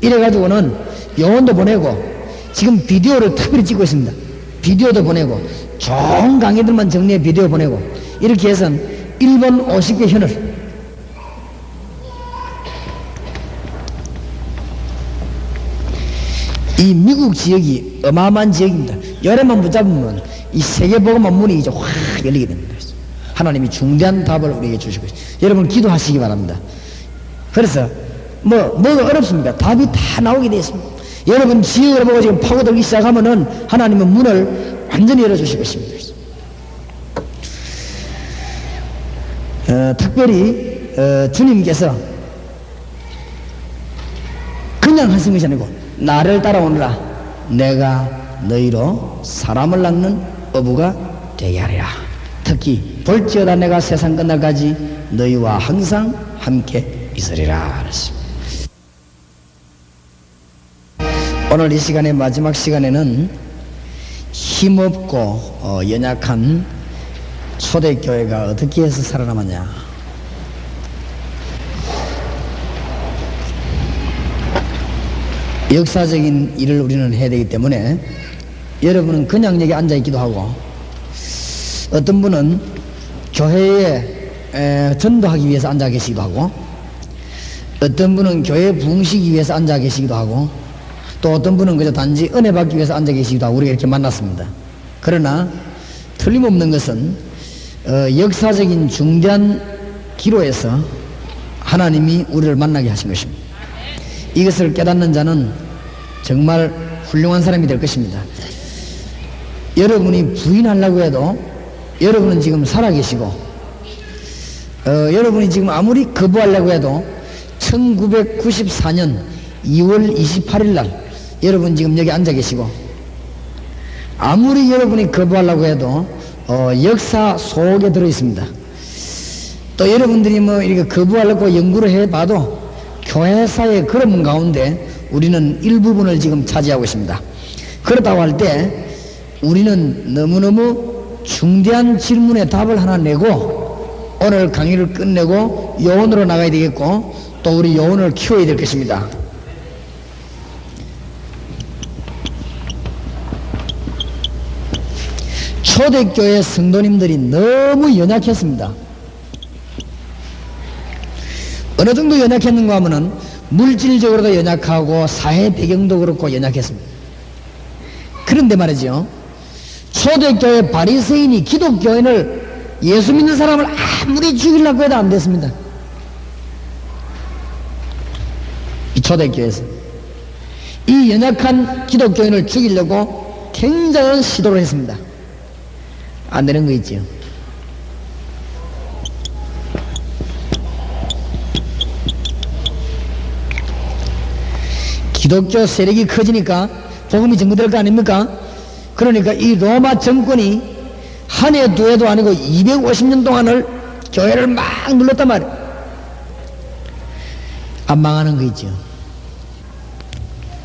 이래가지고는 영혼도 보내고 지금 비디오를 특별히 찍고 있습니다. 비디오도 보내고 좋은 강의들만 정리해 비디오 보내고 이렇게 해서 일본 50개 현을 이 미국 지역이 어마어마한 지역입니다. 열애만 붙잡으면 이 세계복음화 문이 이제 확 열리게 됩니다. 하나님이 중대한 답을 우리에게 주시고 여러분 기도하시기 바랍니다. 그래서 뭐가 어렵습니까? 답이 다 나오게 되어 있습니다. 여러분 지역을 보고 지금 파고들기 시작하면은 하나님은 문을 완전히 열어주실 것입니다. 특별히 주님께서 그냥 하신 것이 아니고 나를 따라오느라 내가 너희로 사람을 낳는 어부가 되게 하리라. 특히 볼지어다 내가 세상 끝날까지 너희와 항상 함께 있으리라 그랬습니다. 오늘 이 시간의 마지막 시간에는 힘없고 연약한 초대교회가 어떻게 해서 살아남았냐, 역사적인 일을 우리는 해야 되기 때문에 여러분은 그냥 여기 앉아있기도 하고 어떤 분은 교회에 전도하기 위해서 앉아 계시기도 하고 어떤 분은 교회에 부흥시키기 위해서 앉아 계시기도 하고 또 어떤 분은 그저 단지 은혜 받기 위해서 앉아 계시기도 하고 우리가 이렇게 만났습니다. 그러나 틀림없는 것은 역사적인 중대한 기로에서 하나님이 우리를 만나게 하신 것입니다. 이것을 깨닫는 자는 정말 훌륭한 사람이 될 것입니다. 여러분이 부인하려고 해도 여러분은 지금 살아계시고 여러분이 지금 아무리 거부하려고 해도 1994년 2월 28일 날 여러분 지금 여기 앉아 계시고 아무리 여러분이 거부하려고 해도 역사 속에 들어 있습니다. 또 여러분들이 이렇게 거부하려고 연구를 해봐도 교회사의 그런 가운데 우리는 일부분을 지금 차지하고 있습니다. 그렇다고 할 때 우리는 너무너무 중대한 질문에 답을 하나 내고 오늘 강의를 끝내고 요원으로 나가야 되겠고 또 우리 요원을 키워야 될 것입니다. 초대교회 성도님들이 너무 연약했습니다. 어느 정도 연약했는가 하면은 물질적으로도 연약하고 사회 배경도 그렇고 연약했습니다. 그런데 말이죠, 초대교회 바리새인이 기독교인을 예수 믿는 사람을 아무리 죽이려고 해도 안 됐습니다. 이 초대교회에서 이 연약한 기독교인을 죽이려고 굉장한 시도를 했습니다. 안 되는 거 있죠. 기독교 세력이 커지니까 복음이 전거될 거 아닙니까? 그러니까 이 로마 정권이 한 해 두 해도 아니고 250년 동안을 교회를 막 눌렀단 말이에요. 안 망하는 거 있죠.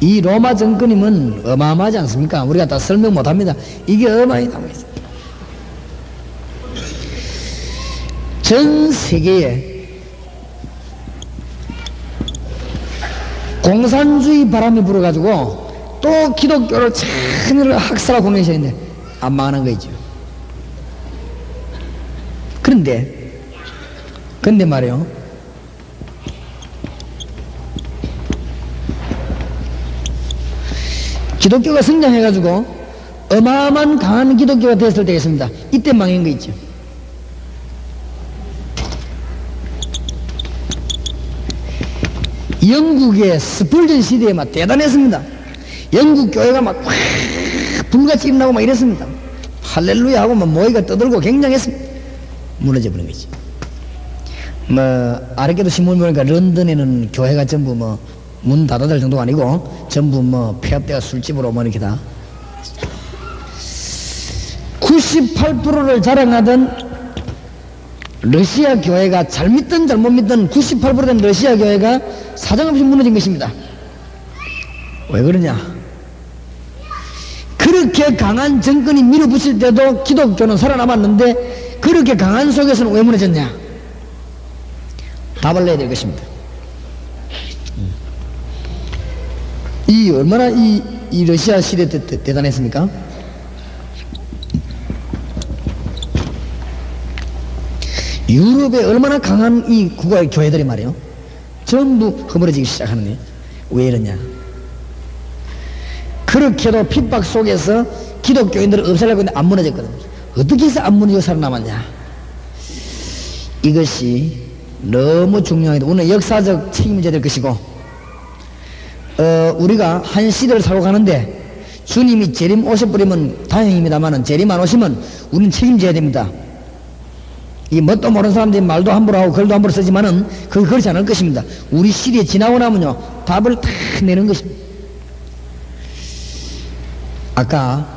이 로마 정권이면 어마어마하지 않습니까? 우리가 다 설명 못합니다. 이게 어마어마하다. 전 세계에 공산주의 바람이 불어가지고 또 기독교를 천일을 학살하고 공연시켰는데 안 망하는 거죠. 그런데 말이요, 기독교가 성장해가지고 어마어마한 강한 기독교가 됐을 때가 있습니다. 이때 망한 거 있죠. 영국의 스펄전 시대에 막 대단했습니다. 영국 교회가 막 불같이 일어나고 막 이랬습니다. 할렐루야 하고 막 모이가 떠들고 굉장했습니다. 무너져 버린 거지. 아랫게도 신문 보니까 런던에는 교회가 전부 문 닫아달 정도가 아니고 전부 폐업대가 술집으로 이렇게 다 98%를 자랑하던 러시아 교회가 잘 믿든 잘못 믿든 98% 된 러시아 교회가 사정없이 무너진 것입니다. 왜 그러냐? 그렇게 강한 정권이 밀어붙일 때도 기독교는 살아남았는데 그렇게 강한 속에서는 왜 무너졌냐? 답을 내야 될 것입니다. 이 얼마나 이 러시아 시대 때 대단했습니까? 유럽에 얼마나 강한 이 국가 교회들이 말이에요, 전부 허물어지기 시작하는데 왜 이러냐? 그렇게도 핍박 속에서 기독교인들을 없애려고 했는데 안 무너졌거든요. 어떻게 해서 안 무너지고 살아남았냐? 이것이 너무 중요합니다. 오늘 역사적 책임이 될 것이고, 우리가 한 시대를 살고 가는데 주님이 재림 오셔버리면 다행입니다만 재림 안 오시면 우리는 책임져야 됩니다. 이 뭣도 모르는 사람들이 말도 함부로 하고 글도 함부로 쓰지만은 그거 그렇지 않을 것입니다. 우리 시대에 지나고 나면요 답을 다 내는 것입니다. 아까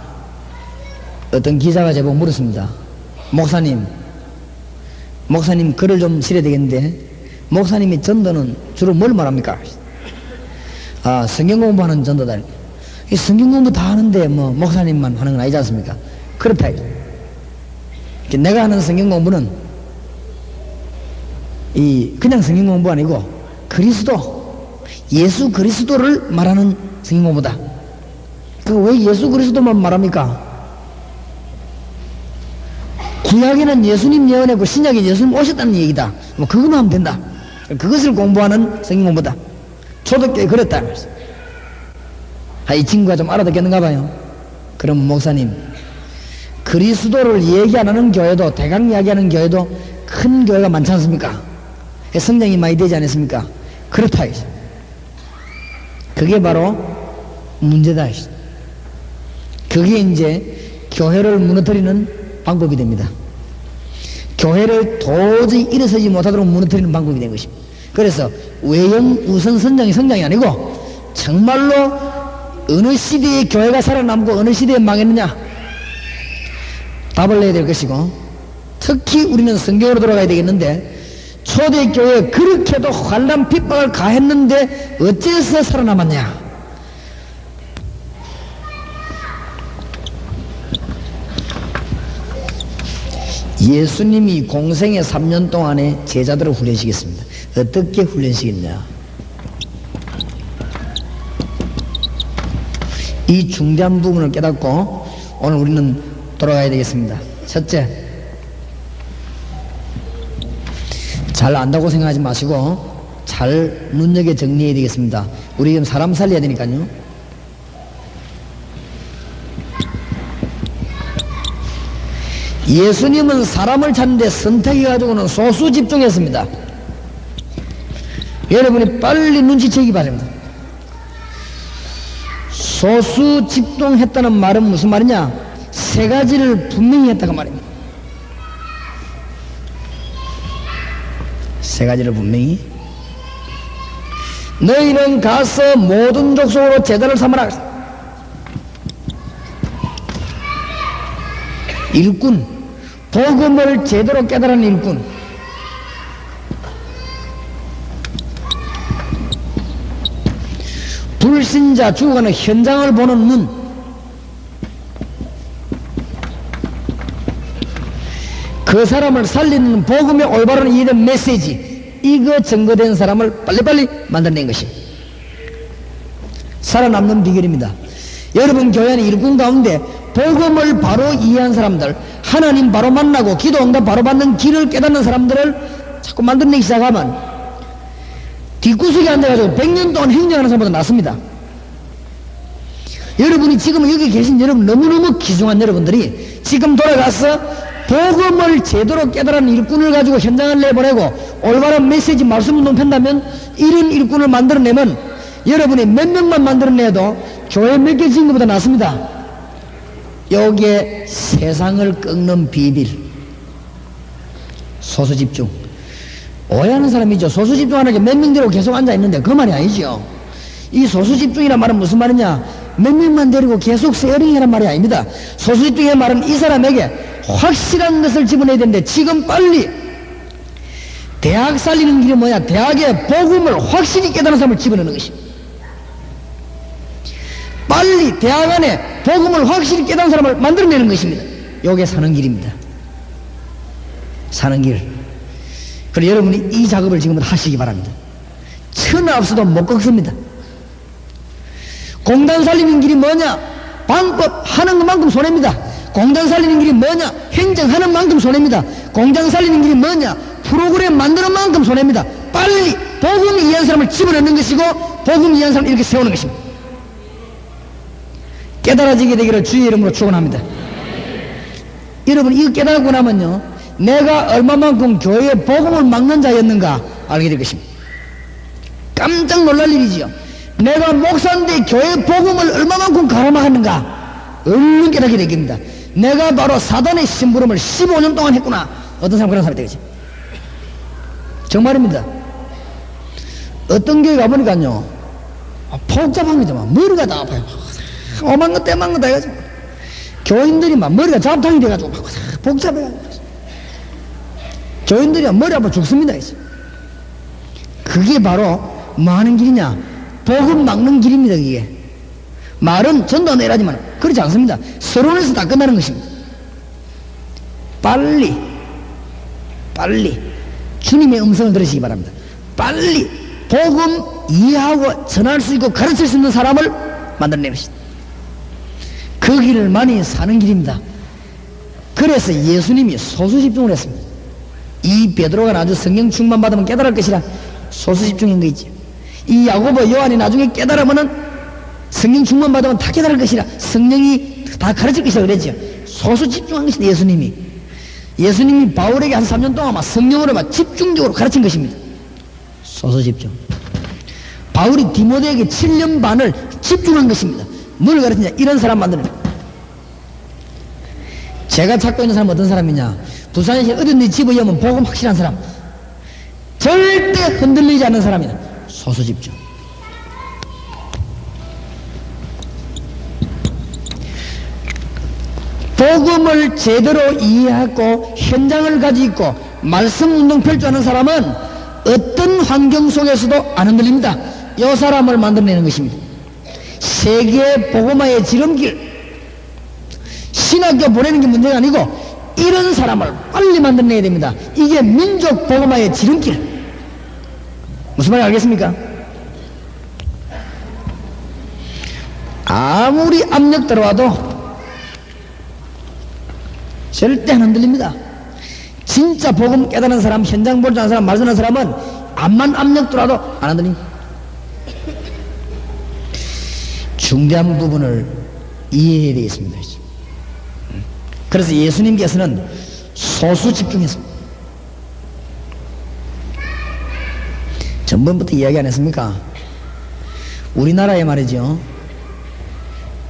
어떤 기자가 제보고 물었습니다. 목사님 글을 좀 실어야 되겠는데 목사님이 전도는 주로 뭘 말합니까? 아, 성경 공부하는 전도다. 이 성경 공부 다 하는데 목사님만 하는 건 아니지 않습니까? 그렇다. 내가 하는 성경 공부는 그냥 성경 공부 아니고 예수 그리스도를 말하는 성경 공부다. 왜 예수 그리스도만 말합니까? 구약에는 예수님 예언했고 신약에 예수님 오셨다는 얘기다. 그것만 하면 된다. 그것을 공부하는 성경 공부다. 초대교회 그랬다. 이 친구가 좀 알아듣겠는가 봐요. 그럼 목사님, 그리스도를 얘기 안 하는 교회도 대강 이야기하는 교회도 큰 교회가 많지 않습니까? 성장이 많이 되지 않았습니까? 그렇다. 그게 바로 문제다. 그게 이제 교회를 무너뜨리는 방법이 됩니다. 교회를 도저히 일어서지 못하도록 무너뜨리는 방법이 된 것입니다. 그래서 외형 우선 성장이 아니고 정말로 어느 시대에 교회가 살아남고 어느 시대에 망했느냐 답을 내야 될 것이고, 특히 우리는 성경으로 돌아가야 되겠는데 초대교회에 그렇게도 환난 핍박을 가했는데 어째서 살아남았냐? 예수님이 공생의 3년 동안에 제자들을 훈련시켰습니다. 어떻게 훈련시켰냐? 이 중대한 부분을 깨닫고 오늘 우리는 돌아가야 되겠습니다. 첫째, 잘 안다고 생각하지 마시고 잘 눈여겨 정리해야 되겠습니다. 우리 지금 사람 살려야 되니까요. 예수님은 사람을 찾는데 선택해가지고는 소수 집중했습니다. 여러분이 빨리 눈치채기 바랍니다. 소수 집중했다는 말은 무슨 말이냐? 세 가지를 분명히 했다고 말입니다. 세 가지를 분명히. 너희는 가서 모든 족속으로 제자를 삼으라. 일꾼, 복음을 제대로 깨달은 일꾼. 불신자 죽어가는 현장을 보는 눈. 그 사람을 살리는 복음의 올바른 이해된 메시지, 이거 증거된 사람을 빨리빨리 만들어낸 것이 살아남는 비결입니다. 여러분 교회 안에 일꾼 가운데 복음을 바로 이해한 사람들, 하나님 바로 만나고 기도 응답 바로 받는 길을 깨닫는 사람들을 자꾸 만들어내기 시작하면 뒷구석에 앉아가지고 100년 동안 행정하는 사람보다 낫습니다. 여러분이 지금 여기 계신 여러분, 너무너무 귀중한 여러분들이 지금 돌아가서 복음을 제대로 깨달은 일꾼을 가지고 현장을 내보내고 올바른 메시지 말씀운동 편다면, 이런 일꾼을 만들어내면 여러분이 몇 명만 만들어내도 교회 몇 개 지은 것보다 낫습니다. 여기에 세상을 꺾는 비밀, 소수집중. 오해하는 사람이죠. 소수집중하는 게 몇 명 데리고 계속 앉아있는데 그 말이 아니죠. 이 소수집중이란 말은 무슨 말이냐, 몇 명만 데리고 계속 세어링이란 말이 아닙니다. 소수집중의 말은 이 사람에게 확실한 것을 집어내야 되는데, 지금 빨리 대학 살리는 길이 뭐냐, 대학의 복음을 확실히 깨달은 사람을 집어넣는 것입니다. 빨리 대학 안에 복음을 확실히 깨달은 사람을 만들어내는 것입니다. 요게 사는 길입니다. 사는 길. 그래서 여러분이 이 작업을 지금부터 하시기 바랍니다. 천하 없어도 못 꺾습니다. 공단 살리는 길이 뭐냐, 방법 하는 것만큼 손해입니다. 공단 살리는 길이 뭐냐, 행정하는 만큼 손해입니다. 공장 살리는 길이 뭐냐, 프로그램 만드는 만큼 손해입니다. 빨리 복음 이해한 사람을 집어넣는 것이고, 복음 이해한 사람을 이렇게 세우는 것입니다. 깨달아지게 되기를 주의 이름으로 축원합니다. 여러분, 이거 깨달고 나면요, 내가 얼마만큼 교회의 복음을 막는 자였는가 알게 될 것입니다. 깜짝 놀랄 일이지요. 내가 목사인데 교회 복음을 얼마만큼 가로막았는가 얼른 깨닫게 되겠습니다. 내가 바로 사단의 심부름을 15년 동안 했구나. 어떤 사람 그런 사람이 되겠지. 정말입니다. 어떤 교회 가보니까요, 복잡한 거죠. 머리가 다 아파요. 오만 거 때만 거 다 해가지고 교인들이 막 머리가 잡탕이 돼가지고 막 복잡해가지고 교인들이 머리 아파 죽습니다. 그게 바로 뭐 하는 길이냐, 복음 막는 길입니다. 그게 말은 전도 내라지만 그렇지 않습니다. 서론에서 다 끝나는 것입니다. 빨리 주님의 음성을 들으시기 바랍니다. 빨리 복음 이해하고 전할 수 있고 가르칠 수 있는 사람을 만들어내는 것입니다. 그 길을 많이 사는 길입니다. 그래서 예수님이 소수집중을 했습니다. 이 베드로가 나중에 성령 충만 받으면 깨달을 것이라 소수집중인 거 있지. 이 야고보 요한이 나중에 깨달으면은 성령 충만 받으면 다 깨달을 것이라 성령이 다 가르칠 것이라 그랬죠. 소수집중한 것이다. 예수님이 바울에게 한 3년 동안 막 성령으로 막 집중적으로 가르친 것입니다. 소수집중. 바울이 디모데에게 7년 반을 집중한 것입니다. 뭘 가르치냐, 이런 사람 만드는 거예요. 제가 찾고 있는 사람은 어떤 사람이냐, 부산에서 어딘지 집에 오면 복음 확실한 사람, 절대 흔들리지 않는 사람이다. 소수집중. 복음을 제대로 이해하고 현장을 가지고 있고 말씀 운동 펼쳐하는 사람은 어떤 환경 속에서도 안 흔들립니다. 이 사람을 만들어내는 것입니다. 세계 복음화의 지름길, 신학교 보내는 게 문제가 아니고 이런 사람을 빨리 만들어내야 됩니다. 이게 민족 복음화의 지름길. 무슨 말인지 알겠습니까? 아무리 압력 들어와도 절대 안 흔들립니다. 진짜 복음 깨달은 사람, 현장 볼줄 아는 사람, 말씀하는 사람은 암만 압력 들어와도 안 흔들립니다. 중대한 부분을 이해해야 되겠습니다. 그래서 예수님께서는 소수 집중했습니다. 전번부터 이야기 안 했습니까? 우리나라에 말이죠,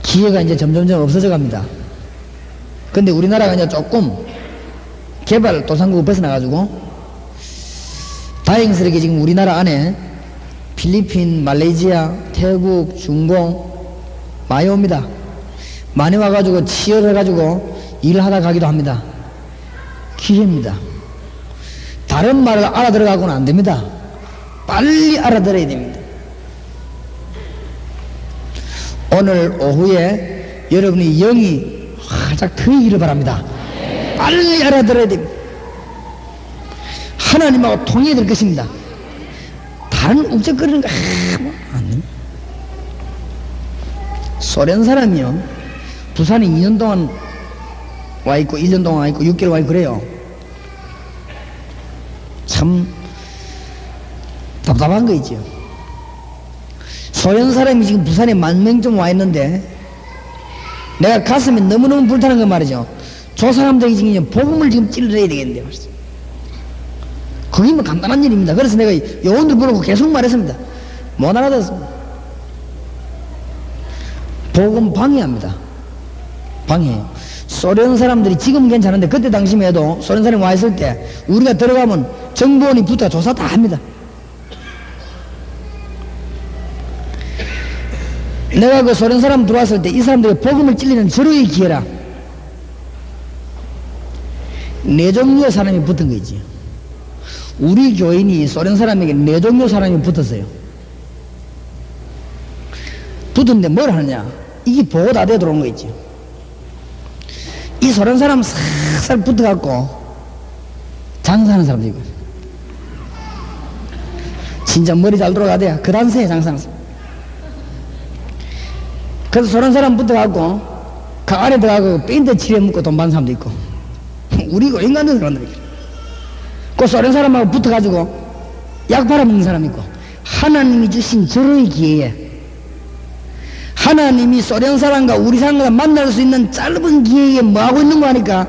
기회가 이제 점점점 없어져 갑니다. 근데 우리나라가 이제 조금 개발 도상국을 벗어나가지고 다행스럽게 지금 우리나라 안에 필리핀, 말레이시아, 태국, 중공 많이 옵니다. 많이 와가지고 치열해가지고 일을 하다 가기도 합니다. 기회입니다. 다른 말을 알아들어가고는 안 됩니다. 빨리 알아들어야 됩니다. 오늘 오후에 여러분이 영이 활짝 트이기를 바랍니다. 빨리 알아들어야 됩니다. 하나님하고 통해야 될 것입니다. 다른 욱적거리는 거 안 됩니다. 소련 사람이요, 부산에 2년 동안 와 있고 1년 동안 와 있고 6개월 와 있고 그래요. 참 답답한 거 있죠. 소련 사람이 지금 부산에 10,000명 와 있는데 내가 가슴이 너무너무 불타는 거 말이죠. 저 사람들이 지금 복음을 지금 찔러야 되겠는데 말이죠. 그게 뭐 간단한 일입니다. 그래서 내가 요원들 부르고 계속 말했습니다. 못 알아듣습니다. 복음 방해합니다. 방해해요. 소련 사람들이 지금 괜찮은데 그때 당시만 해도 소련 사람이 와 있을 때 우리가 들어가면 정보원이 붙어 조사 다 합니다. 내가 그 소련 사람 들어왔을 때 이 사람들이 복음을 찔리는 절호의 기회라 네 종류의 사람이 붙은 거지. 우리 교인이 소련 사람에게 네 종류 사람이 붙었어요. 붙었는데 뭘 하느냐, 이게 보고 다 돼 들어온 거 있지. 이 소련 사람 싹싹 붙어갖고 장사하는 사람들이고, 진짜 머리 잘 돌아가대야 그 단세에 장사하는 사람. 그래서 소련 사람 붙어갖고 그 안에 들어가고 밴드 칠해 먹고 돈 받는 사람도 있고, 우리 교인 같은 사람들 있고, 그 소련 사람하고 붙어가지고 약 팔아먹는 사람 있고. 하나님이 주신 절호의 기회에 하나님이 소련 사람과 우리 사람과 만날 수 있는 짧은 기회에 뭐 하고 있는 거 하니까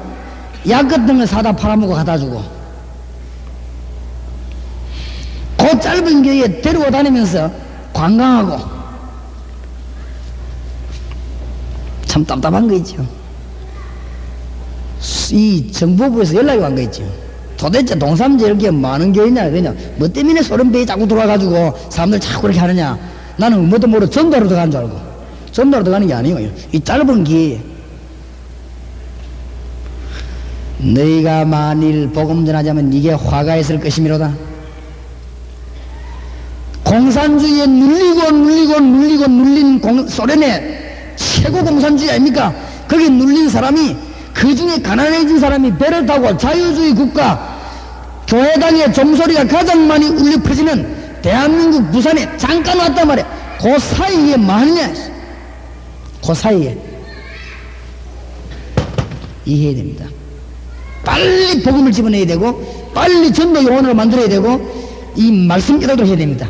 약 같은 걸 사다 팔아먹고 갖다 주고, 그 짧은 기회에 데리고 다니면서 관광하고. 참 답답한 거 있죠. 이 정보부에서 연락이 온 거 있죠. 도대체 동삼제 이렇게 많은 교회냐, 그냥 뭐 때문에 소련배에 자꾸 들어와가지고 사람들 자꾸 그렇게 하느냐. 나는 뭐도 모르고 전도로 들어간 줄 알고. 전도로 들어가는 게 아니에요. 이 짧은 기회에 너희가 만일 복음 전하자면 이게 화가 있을 것이미로다. 공산주의에 눌린 소련의 최고 공산주의 아닙니까? 거기 눌린 사람이, 그 중에 가난해진 사람이 배를 타고 자유주의 국가 교회당의 종소리가 가장 많이 울려 퍼지는 대한민국 부산에 잠깐 왔단 말이야. 그 사이에 뭐 하느냐, 그 사이에 이해해야 됩니다. 빨리 복음을 집어내야 되고, 빨리 전도 요원으로 만들어야 되고, 이 말씀 깨달도록 해야 됩니다.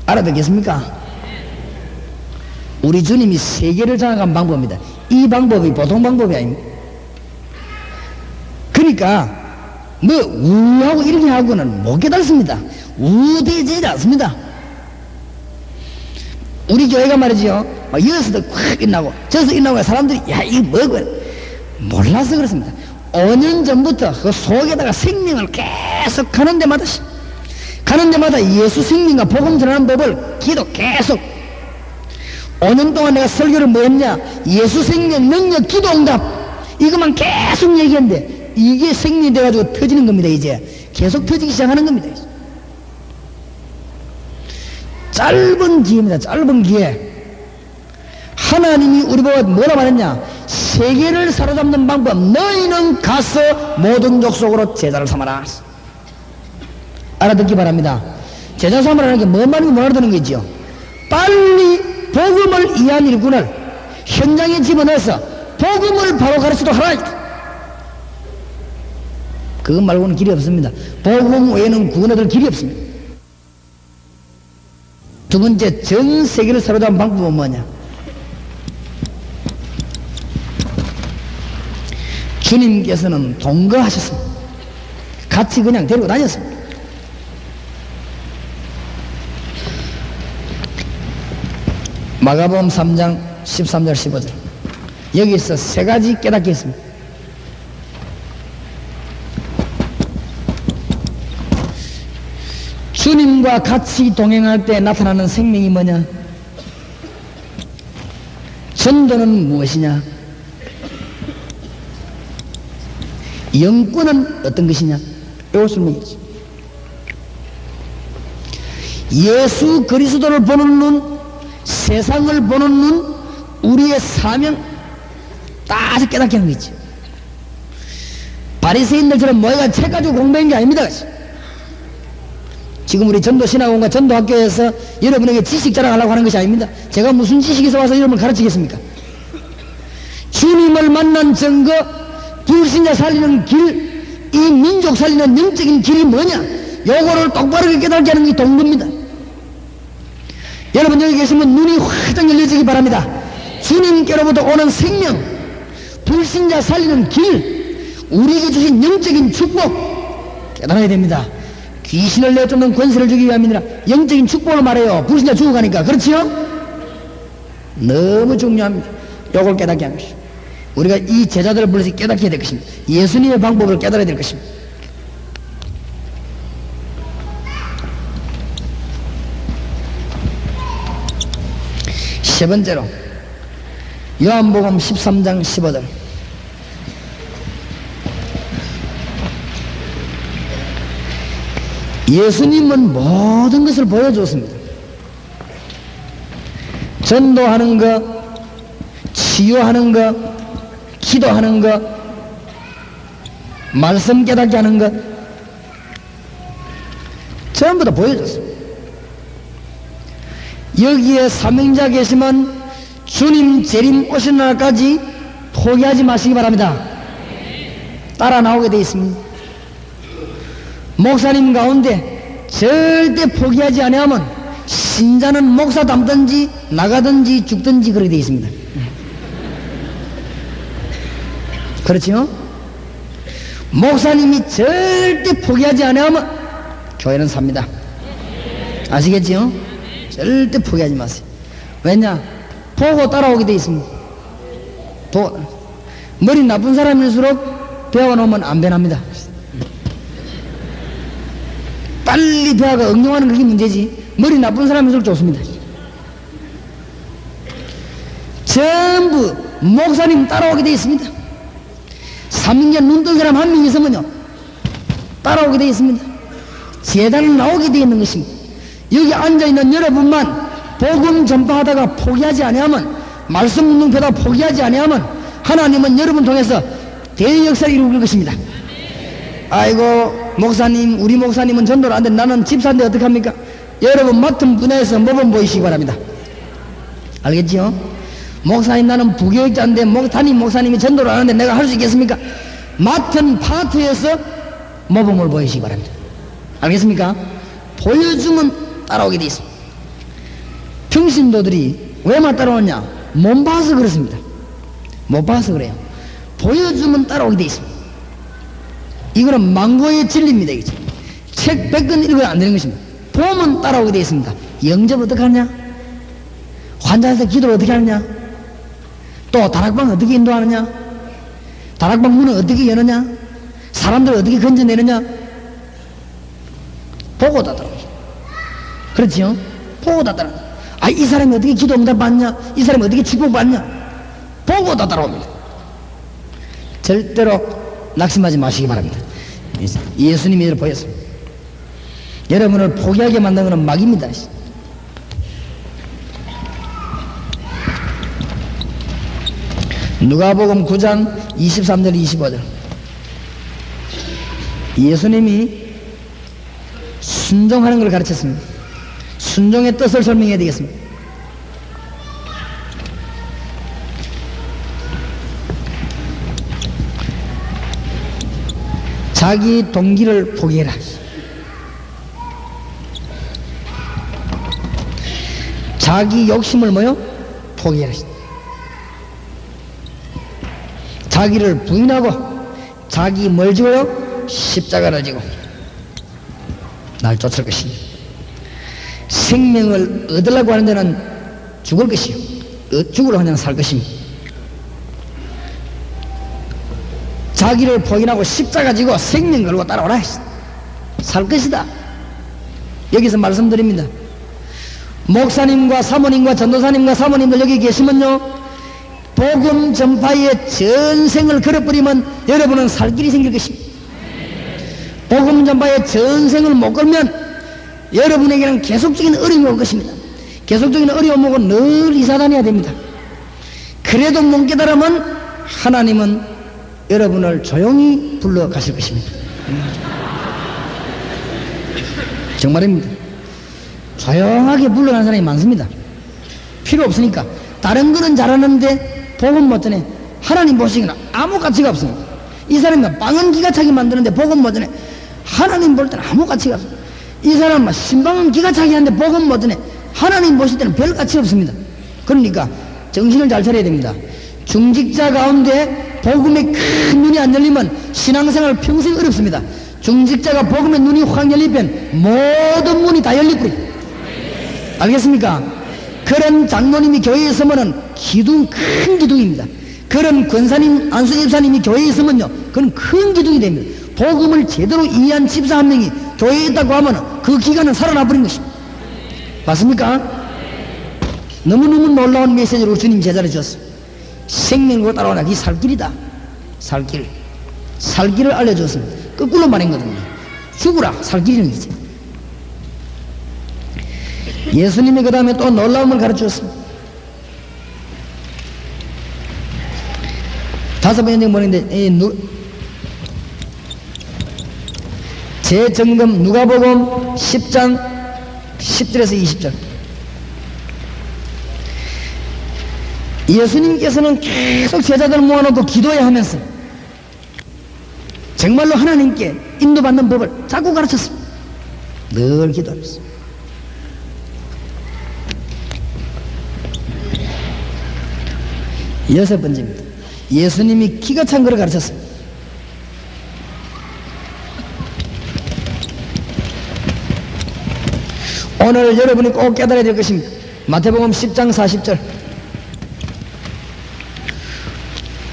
알아듣겠습니까? 우리 주님이 세계를 장악한 방법입니다. 이 방법이 보통 방법이 아닙니다. 그러니까 뭐 우하고 이렇게 하고는 못 깨닫습니다. 우대지지 않습니다. 우리 교회가 말이죠, 막 여기서도 콱 인나고 저기서 인나고 사람들이 야 이게 뭐고 몰라서 그렇습니다. 5년 전부터 그 속에다가 생명을 계속 가는 데마다 예수 생명과 복음 전하는 법을 기도 계속 5년 동안 내가 설교를 뭐 했냐, 예수 생명 능력 기도 응답 이것만 계속 얘기했는데 이게 생명이 돼가지고 터지는 겁니다. 이제 계속 터지기 시작하는 겁니다. 짧은 기회입니다. 짧은 기회. 하나님이 우리 보고 뭐라 말했냐, 세계를 사로잡는 방법, 너희는 가서 모든 족속으로 제자를 삼아라. 알아듣기 바랍니다. 제자 삼으라는 게 뭔 말인지 못 알아듣는 거죠. 빨리 복음을 이해한 일꾼을 현장에 집어넣어서 복음을 바로 가르치도록 하라. 그것 말고는 길이 없습니다. 복음 외에는 구원 얻을 길이 없습니다. 두 번째, 전 세계를 사로잡은 방법은 뭐냐? 주님께서는 동거하셨습니다. 같이 그냥 데리고 다녔습니다. 마가복음 3장 13절 15절 여기서 세 가지 깨닫게 있습니다. 주님과 같이 동행할 때 나타나는 생명이 뭐냐? 전도는 무엇이냐? 영권은 어떤 것이냐? 이것을 묻겠지. 예수 그리스도를 보는 눈, 세상을 보는 눈, 우리의 사명 딱 깨닫게 하는 거지. 바리새인들처럼 모여가 책 가지고 공부한 게 아닙니다. 지금 우리 전도신학원과 전도학교에서 여러분에게 지식 자랑하려고 하는 것이 아닙니다. 제가 무슨 지식에서 와서 여러분을 가르치겠습니까? 주님을 만난 증거, 불신자 살리는 길, 이 민족 살리는 영적인 길이 뭐냐, 요거를 똑바로 깨닫게 하는 게 동부입니다. 여러분 여기 계시면 눈이 활짝 열려지기 바랍니다. 주님께로부터 오는 생명, 불신자 살리는 길, 우리에게 주신 영적인 축복 깨달아야 됩니다. 귀신을 내쫓는 권세를 주기 위함이니라. 영적인 축복을 말해요. 불신자 죽어가니까. 그렇지요? 너무 중요합니다. 요걸 깨닫게 하는 것이죠. 우리가 이 제자들을 불러서 깨닫게 해야 될 것입니다. 예수님의 방법을 깨달아야 될 것입니다. 세 번째로 요한복음 13장 15절. 예수님은 모든 것을 보여줬습니다. 전도하는 것, 치유하는 것, 기도하는 것, 말씀 깨닫게 하는 것, 전부 다 보여줬습니다. 여기에 사명자 계시면 주님 재림 오시는 날까지 포기하지 마시기 바랍니다. 따라 나오게 되어 있습니다. 목사님 가운데 절대 포기하지 아니하면 신자는 목사 닮든지 나가든지 죽든지 그렇게 되어 있습니다. 그렇지요? 목사님이 절대 포기하지 아니하면 교회는 삽니다. 아시겠지요? 절대 포기하지 마세요. 왜냐? 보고 따라오게 되어 있습니다. 머리 나쁜 사람일수록 배워놓으면 안 변합니다. 빨리 배워가 응용하는 그게 문제지, 머리 나쁜 사람일수록 좋습니다. 전부 목사님 따라오게 되어 있습니다. 삼인자 눈뜬 사람 한 명 있으면요 따라오게 되어 있습니다. 재단을 나오게 되어 있는 것입니다. 여기 앉아있는 여러분만 복음 전파하다가 포기하지 아니하면, 말씀 묵묵하다가 포기하지 아니하면 하나님은 여러분 통해서 대역사를 이루실 것입니다. 아이고 목사님, 우리 목사님은 전도를 안 돼, 나는 집사인데 어떡합니까? 여러분 맡은 분야에서 모범 보이시기 바랍니다. 알겠지요? 목사님 나는 부교육자인데 담임 목사님이 전도를 안 하는데 내가 할 수 있겠습니까? 맡은 파트에서 모범을 보이시기 바랍니다. 알겠습니까? 보여주면 따라오게 돼 있습니다. 평신도들이 왜만 따라오냐? 못 봐서 그렇습니다. 못 봐서 그래요. 보여주면 따라오게 돼 있습니다. 이거는 망고의 진리입니다. 이게. 책 100권 읽어야 안 되는 것입니다. 보면 따라오게 돼 있습니다. 영접 어떻게 하느냐? 환자에서 기도를 어떻게 하느냐? 또 다락방 어떻게 인도하느냐? 다락방 문을 어떻게 여느냐? 사람들을 어떻게 건져내느냐? 보고 다 따라옵니다. 그렇지요? 보고 다 따라옵니다. 아, 이 사람이 어떻게 기도 응답 받냐? 이 사람이 어떻게 축복 받냐? 보고 다 따라옵니다. 절대로 낙심하지 마시기 바랍니다. 예수님이 이를 보였습니다. 여러분을 포기하게 만든 것은 막입니다. 누가복음 9장 23절 25절. 예수님이 순종하는 걸 가르쳤습니다. 순종의 뜻을 설명해야 되겠습니다. 자기 동기를 포기해라. 자기 욕심을 뭐요? 포기해라. 자기를 부인하고 자기 뭘 지고요? 십자가를 지고 날 쫓을 것이니 생명을 얻으려고 하는 데는 죽을 것이요 죽으러 그냥 살 것이니 자기를 포기하고 십자가 지고 생명 걸고 따라오라. 살 것이다. 여기서 말씀드립니다. 목사님과 사모님과 전도사님과 사모님들 여기 계시면요, 복음 전파에 전생을 걸어버리면 여러분은 살 길이 생길 것입니다. 복음 전파에 전생을 못 걸면 여러분에게는 계속적인 어려움이 올 것입니다. 계속적인 어려움 오고 늘 이사 다녀야 됩니다. 그래도 못 깨달으면 하나님은 여러분을 조용히 불러 가실 것입니다. 정말입니다. 조용하게 불러가는 사람이 많습니다. 필요 없으니까. 다른 거는 잘하는데 복음 못 전해. 하나님 보시기는 아무 가치가 없습니다. 이 사람이 빵은 기가 차게 만드는데 복음 못 전해. 하나님 볼 때는 아무 가치가 없습니다. 이 사람은 신방은 기가 차게 하는데 복음 못 전해. 하나님 보실 때는 별 가치 없습니다. 그러니까 정신을 잘 차려야 됩니다. 중직자 가운데 복음에 큰 눈이 안 열리면 신앙생활 평생 어렵습니다. 중직자가 복음에 눈이 확 열리면 모든 문이 다 열릴 거예요. 알겠습니까? 그런 장로님이 교회에 있으면은 큰 기둥입니다. 그런 권사님, 안수집사님이 교회에 있으면요, 그건 큰 기둥이 됩니다. 복음을 제대로 이해한 집사 한 명이 교회에 있다고 하면은 그 기간은 살아나 버린 것입니다. 맞습니까? 너무너무 놀라운 메시지로 주님 제자를 주셨어요. 생명으로 따라오나 이 살길이다. 살길. 살길을 알려줬습니다. 거꾸로 말했거든요. 죽으라. 살길이는 이제. 예수님이 그 다음에 또 놀라움을 가르쳤습니다. 5번째 뭐인데 재점검 누가복음 10장 10절에서 20절. 예수님께서는 계속 제자들을 모아놓고 기도해야 하면서 정말로 하나님께 인도받는 법을 자꾸 가르쳤습니다. 늘 기도하면서. 여섯 번째입니다. 예수님이 기가 찬 것을 가르쳤습니다. 오늘 여러분이 꼭 깨달아야 될 것입니다. 마태복음 10장 40절.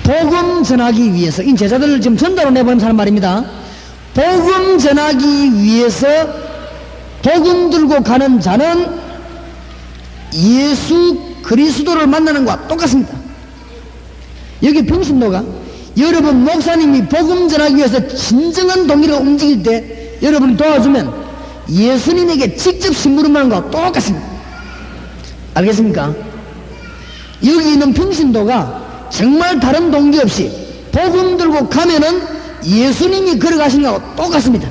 복음 전하기 위해서, 이 제자들을 지금 전도로 내보낸 사람 말입니다. 복음 전하기 위해서 복음 들고 가는 자는 예수 그리스도를 만나는 것과 똑같습니다. 여기 평신도가 여러분 목사님이 복음 전하기 위해서 진정한 동기로 움직일 때 여러분이 도와주면 예수님에게 직접 심부름하는 것과 똑같습니다. 알겠습니까? 여기 있는 평신도가 정말 다른 동기 없이 복음 들고 가면은 예수님이 걸어가시는 것하고 똑같습니다.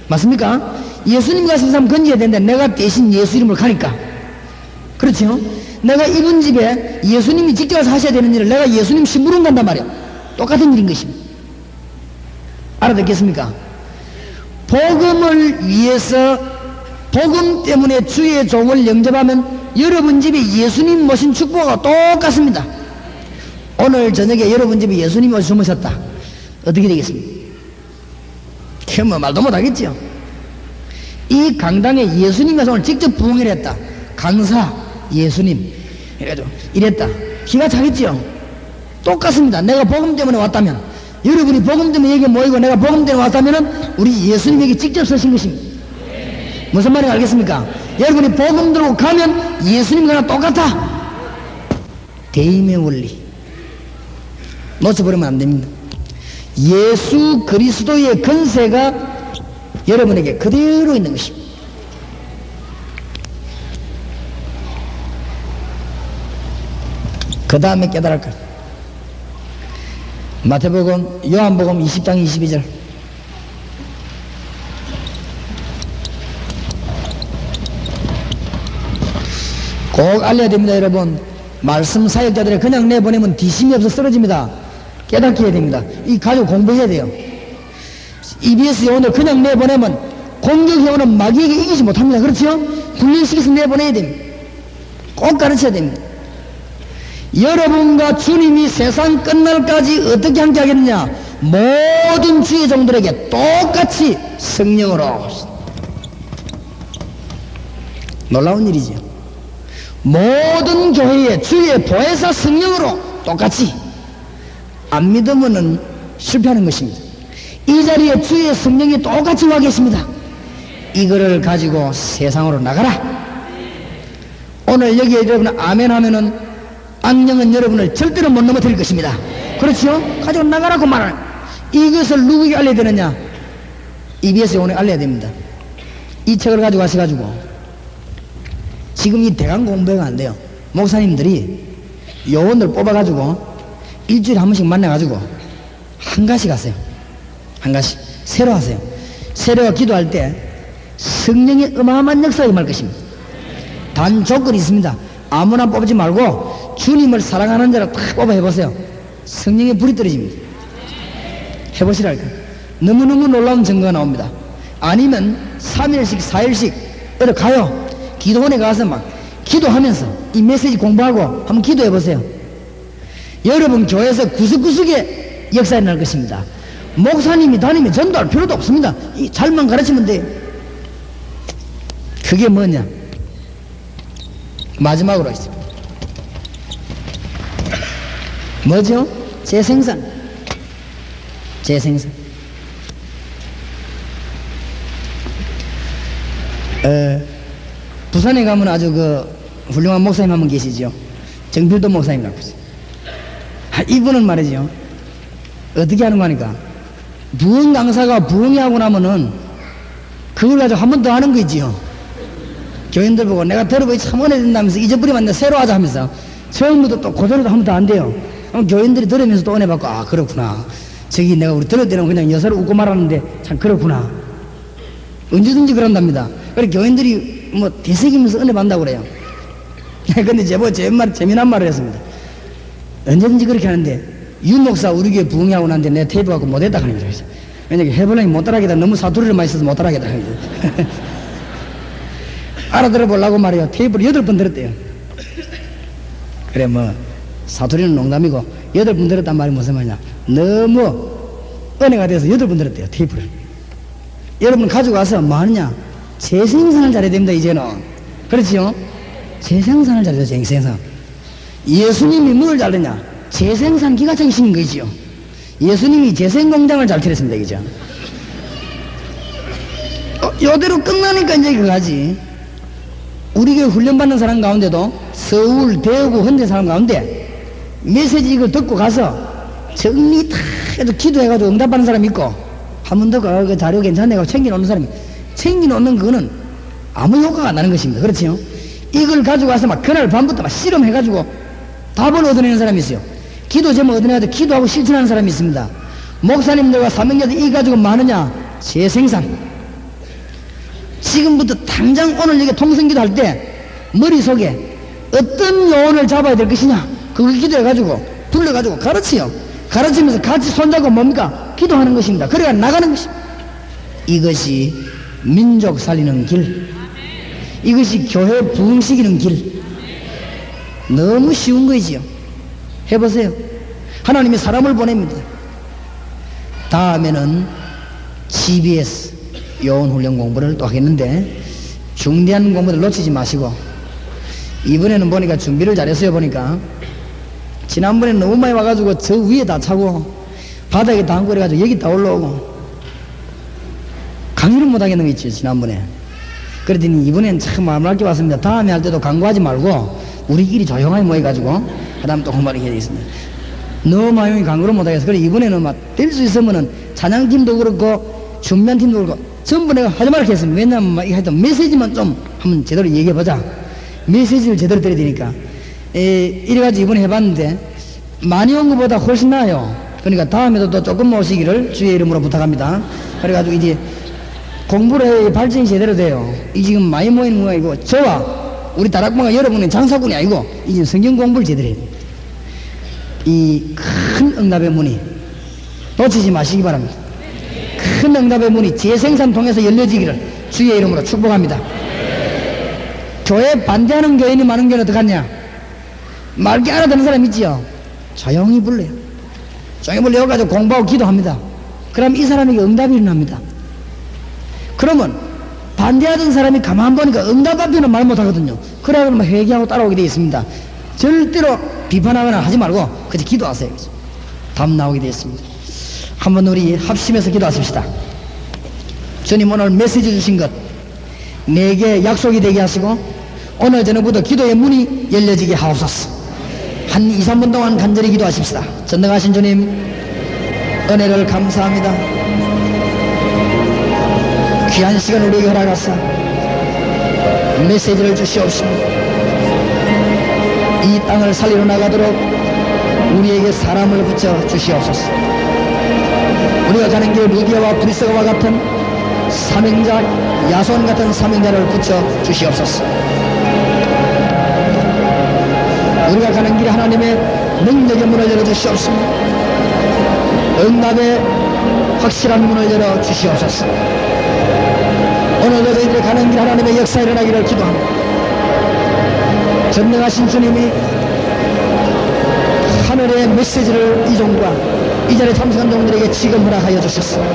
맞습니까? 예수님 가신 사람 건져야 되는데 내가 대신 예수 이름으로 가니까. 그렇죠? 내가 이분 집에 예수님이 직접 와서 하셔야 되는 일을 내가 예수님 심부름 간단 말이야. 똑같은 일인 것입니다. 알아듣겠습니까? 복음을 위해서 복음 때문에 주의 종을 영접하면 여러분 집에 예수님 모신 축복하고 똑같습니다. 오늘 저녁에 여러분 집에 예수님이 와서 주무셨다. 어떻게 되겠습니까? 뭐 말도 못하겠죠. 이 강당에 예수님이 와서 오늘 직접 부흥을 했다. 강사 예수님 이랬다. 기가 차겠죠. 똑같습니다. 내가 복음 때문에 왔다면, 여러분이 복음 때문에 여기 모이고 내가 복음 때문에 왔다면 우리 예수님에게 직접 서신 것입니다. 무슨 말인지 알겠습니까? 여러분이 복음 들고 가면 예수님과 똑같아. 대임의 원리 놓쳐버리면 안 됩니다. 예수 그리스도의 권세가 여러분에게 그대로 있는 것입니다. 그 다음에 깨달을 것. 마태복음, 요한복음 20장 22절. 꼭 알려야 됩니다, 여러분. 말씀 사역자들을 그냥 내보내면 뒤심이 없어 쓰러집니다. 깨닫게 해야 됩니다. 이 가지고 공부해야 돼요. EBS에 오늘 그냥 내보내면 공격해오는 마귀에게 이기지 못합니다. 그렇죠? 훈련시켜서 내보내야 됩니다. 꼭 가르쳐야 됩니다. 여러분과 주님이 세상 끝날까지 어떻게 함께 하겠느냐? 모든 주의 종들에게 똑같이 성령으로. 놀라운 일이죠. 모든 교회의 주의 보혜사 성령으로 똑같이. 안 믿으면은 실패하는 것입니다. 이 자리에 주의 성령이 똑같이 와 계십니다. 이거를 가지고 세상으로 나가라. 오늘 여기 여러분 아멘 하면은 악령은 여러분을 절대로 못 넘어뜨릴 것입니다. 그렇죠? 가지고 나가라고 말하는. 이것을 누구에게 알려야 되느냐? EBS에 오늘 알려야 됩니다. 이 책을 가지고 가셔가지고 지금 이 대강 공부가 안 돼요. 목사님들이 요원들 뽑아가지고 일주일에 한 번씩 만나가지고 한 가지 가세요. 한 가지 새로 하세요. 새로가 기도할 때 성령의 어마어마한 역사가 임할 것입니다. 단 조건이 있습니다. 아무나 뽑지 말고 주님을 사랑하는 자로 탁 뽑아 해보세요. 성령의 불이 떨어집니다. 해보시랄까. 너무너무 놀라운 증거가 나옵니다. 아니면 3일씩 4일씩 어디 가요. 기도원에 가서 막 기도하면서 이 메시지 공부하고 한번 기도해 보세요. 여러분 교회에서 구석구석에 역사가 날 것입니다. 목사님이 담임이 전도할 필요도 없습니다. 잘만 가르치면 돼요. 그게 뭐냐? 마지막으로 있습니다. 뭐죠? 재생산. 재생산. 부산에 가면 아주 훌륭한 목사님 한 분 계시죠. 정필도 목사님이라고 있어요. 이분은 말이죠. 어떻게 하는 거니까 부흥 강사가 부흥하고 나면은 그걸 가지고 한 번 더 하는 거지요. 교인들 보고 내가 들어보니 참 은혜 된다면서 잊어버리면 내 새로 하자 하면서 처음부터 또 그대로도 한 번 더 안 돼요. 교인들이 들으면서 또 은혜 받고 아 그렇구나. 저기 내가 우리 들을 때는 그냥 여사를 웃고 말하는데 참 그렇구나. 언제든지 그런답니다. 그래서 교인들이 뭐 되새기면서 은혜 받는다고 그래요. 근데 제보 재미난 말을 했습니다. 언제든지 그렇게 하는데 윤 목사 우리 교회 부흥하고 났는데 내 테이프 갖고 못했다 하는 거죠. 왜냐면 해보려니 못 따라하겠다. 너무 사투리를 많이 써서 못 따라하겠다 하는 거죠. 알아들어 보려고 말이에요. 테이프를 8번 들었대요. 그래 뭐 사투리는 농담이고 8번 들었단 말이 무슨 말이냐. 너무 은혜가 돼서 8번 들었대요. 테이프를. 여러분 가지고 와서 뭐 하느냐. 재생산을 잘해야 됩니다. 이제는. 그렇지요? 재생산을 잘해야 돼요. 재생산. 예수님이 뭘 잘했냐. 재생산 기가장이신 거지요. 예수님이 재생공장을 잘 차렸습니다. 그죠? 요대로 끝나니까 이제 그거지. 우리 교회 훈련받는 사람 가운데도 서울, 대구, 헌재 사람 가운데 메시지 이걸 듣고 가서 정리 다 해도 기도해가지고 응답받는 사람이 있고 한 번 더 그 자료 괜찮네가 챙겨놓는 사람이 챙겨놓는 그거는 아무 효과가 안 나는 것입니다. 그렇지요? 이걸 가지고 와서 막 그날 밤부터 막 실험해가지고 답을 얻어내는 사람이 있어요. 기도 제목 얻어내가지고 기도하고 실천하는 사람이 있습니다. 목사님들과 사명자들 이 가지고 뭐 하느냐? 재생산. 지금부터 당장 오늘 여기 통성기도 할 때 머릿속에 어떤 요원을 잡아야 될 것이냐 그걸 기도해가지고 불러가지고 가르치요. 가르치면서 같이 손잡고 뭡니까? 기도하는 것입니다. 그래야 나가는 것입니다. 이것이 민족 살리는 길, 이것이 교회 부흥시키는 길. 너무 쉬운 거지요. 해보세요. 하나님이 사람을 보냅니다. 다음에는 GBS 요원훈련 공부를 또 하겠는데 중대한 공부를 놓치지 마시고 이번에는 보니까 준비를 잘했어요. 보니까 지난번에 너무 많이 와가지고 저 위에 다 차고 바닥에 다 앉고 그래가지고 여기 다 올라오고 강의를 못하겠는 거 있죠. 지난번에. 그랬더니 이번엔 참 마음을 아껴 왔습니다. 다음에 할 때도 광고하지 말고 우리끼리 조용하게 모여가지고 그 다음 또 공부를 해야 되겠습니다. 너무 많이 광고를 못하겠어. 그래 이번에는 막 될 수 있으면은 찬양팀도 그렇고 준비팀도 그렇고 전부 내가 하지 말라 했습니다. 왜냐면 막 하여튼 메시지만 좀 한번 제대로 얘기해보자. 메시지를 제대로 드려야 되니까. 이래가지고 이번에 해봤는데 많이 온 것보다 훨씬 나아요. 그러니까 다음에도 또 조금 오시기를 주의 이름으로 부탁합니다. 그래가지고 이제 공부를 해야 발전이 제대로 돼요. 이 지금 많이 모이는 거 아니고 저와 우리 다락방가 여러분은 장사꾼이 아니고 이제 성경 공부를 제대로 해야 돼요. 이 큰 응답의 문이 놓치지 마시기 바랍니다. 큰 응답의 문이 재생산 통해서 열려지기를 주의 이름으로 축복합니다. 교회 반대하는 교인이 많은 경우는 어떡하냐? 말게 알아듣는 사람 있지요? 조용히 불러요. 조용히 불러가지고 공부하고 기도합니다. 그럼 이 사람에게 응답이 일어납니다. 그러면 반대하던 사람이 가만 보니까 응답 앞에는 말 못하거든요. 그러면 회개하고 따라오게 되어 있습니다. 절대로 비판하거나 하지 말고 그저 기도하세요. 답 나오게 되어 있습니다. 한번 우리 합심해서 기도하십시다. 주님 오늘 메시지 주신 것 내게 약속이 되게 하시고 오늘 저녁부터 기도의 문이 열려지게 하옵소서. 한 2, 3분 동안 간절히 기도하십시다. 전능하신 주님 은혜를 감사합니다. 귀한 시간 우리에게 허락하사 메시지를 주시옵시고 이 땅을 살리러 나가도록 우리에게 사람을 붙여 주시옵소서. 우리가 가는 길 루디아와 브리스가와 같은 사명자, 야손 같은 사명자를 붙여 주시옵소서. 우리가 가는 길에 하나님의 능력의 문을 열어 주시옵소서. 응답의 확실한 문을 열어 주시옵소서. 오늘도 저희들이 가는 길 하나님의 역사 일어나기를 기도합니다. 전능하신 주님이 하늘의 메시지를 이 종과 이 자리에 참석한 종들에게 지금 허락하여 주셨습니다.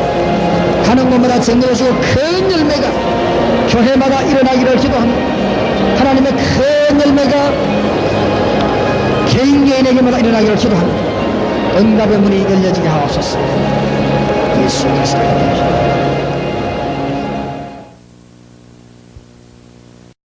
가는 곳마다 정리해주고 큰 열매가 교회마다 일어나기를 기도합니다. 하나님의 큰 열매가 개인에게마다 일어나기를 기도합니다. 응답의 문이 열려지게 하옵소서. 예수 그리스도의 이름으로.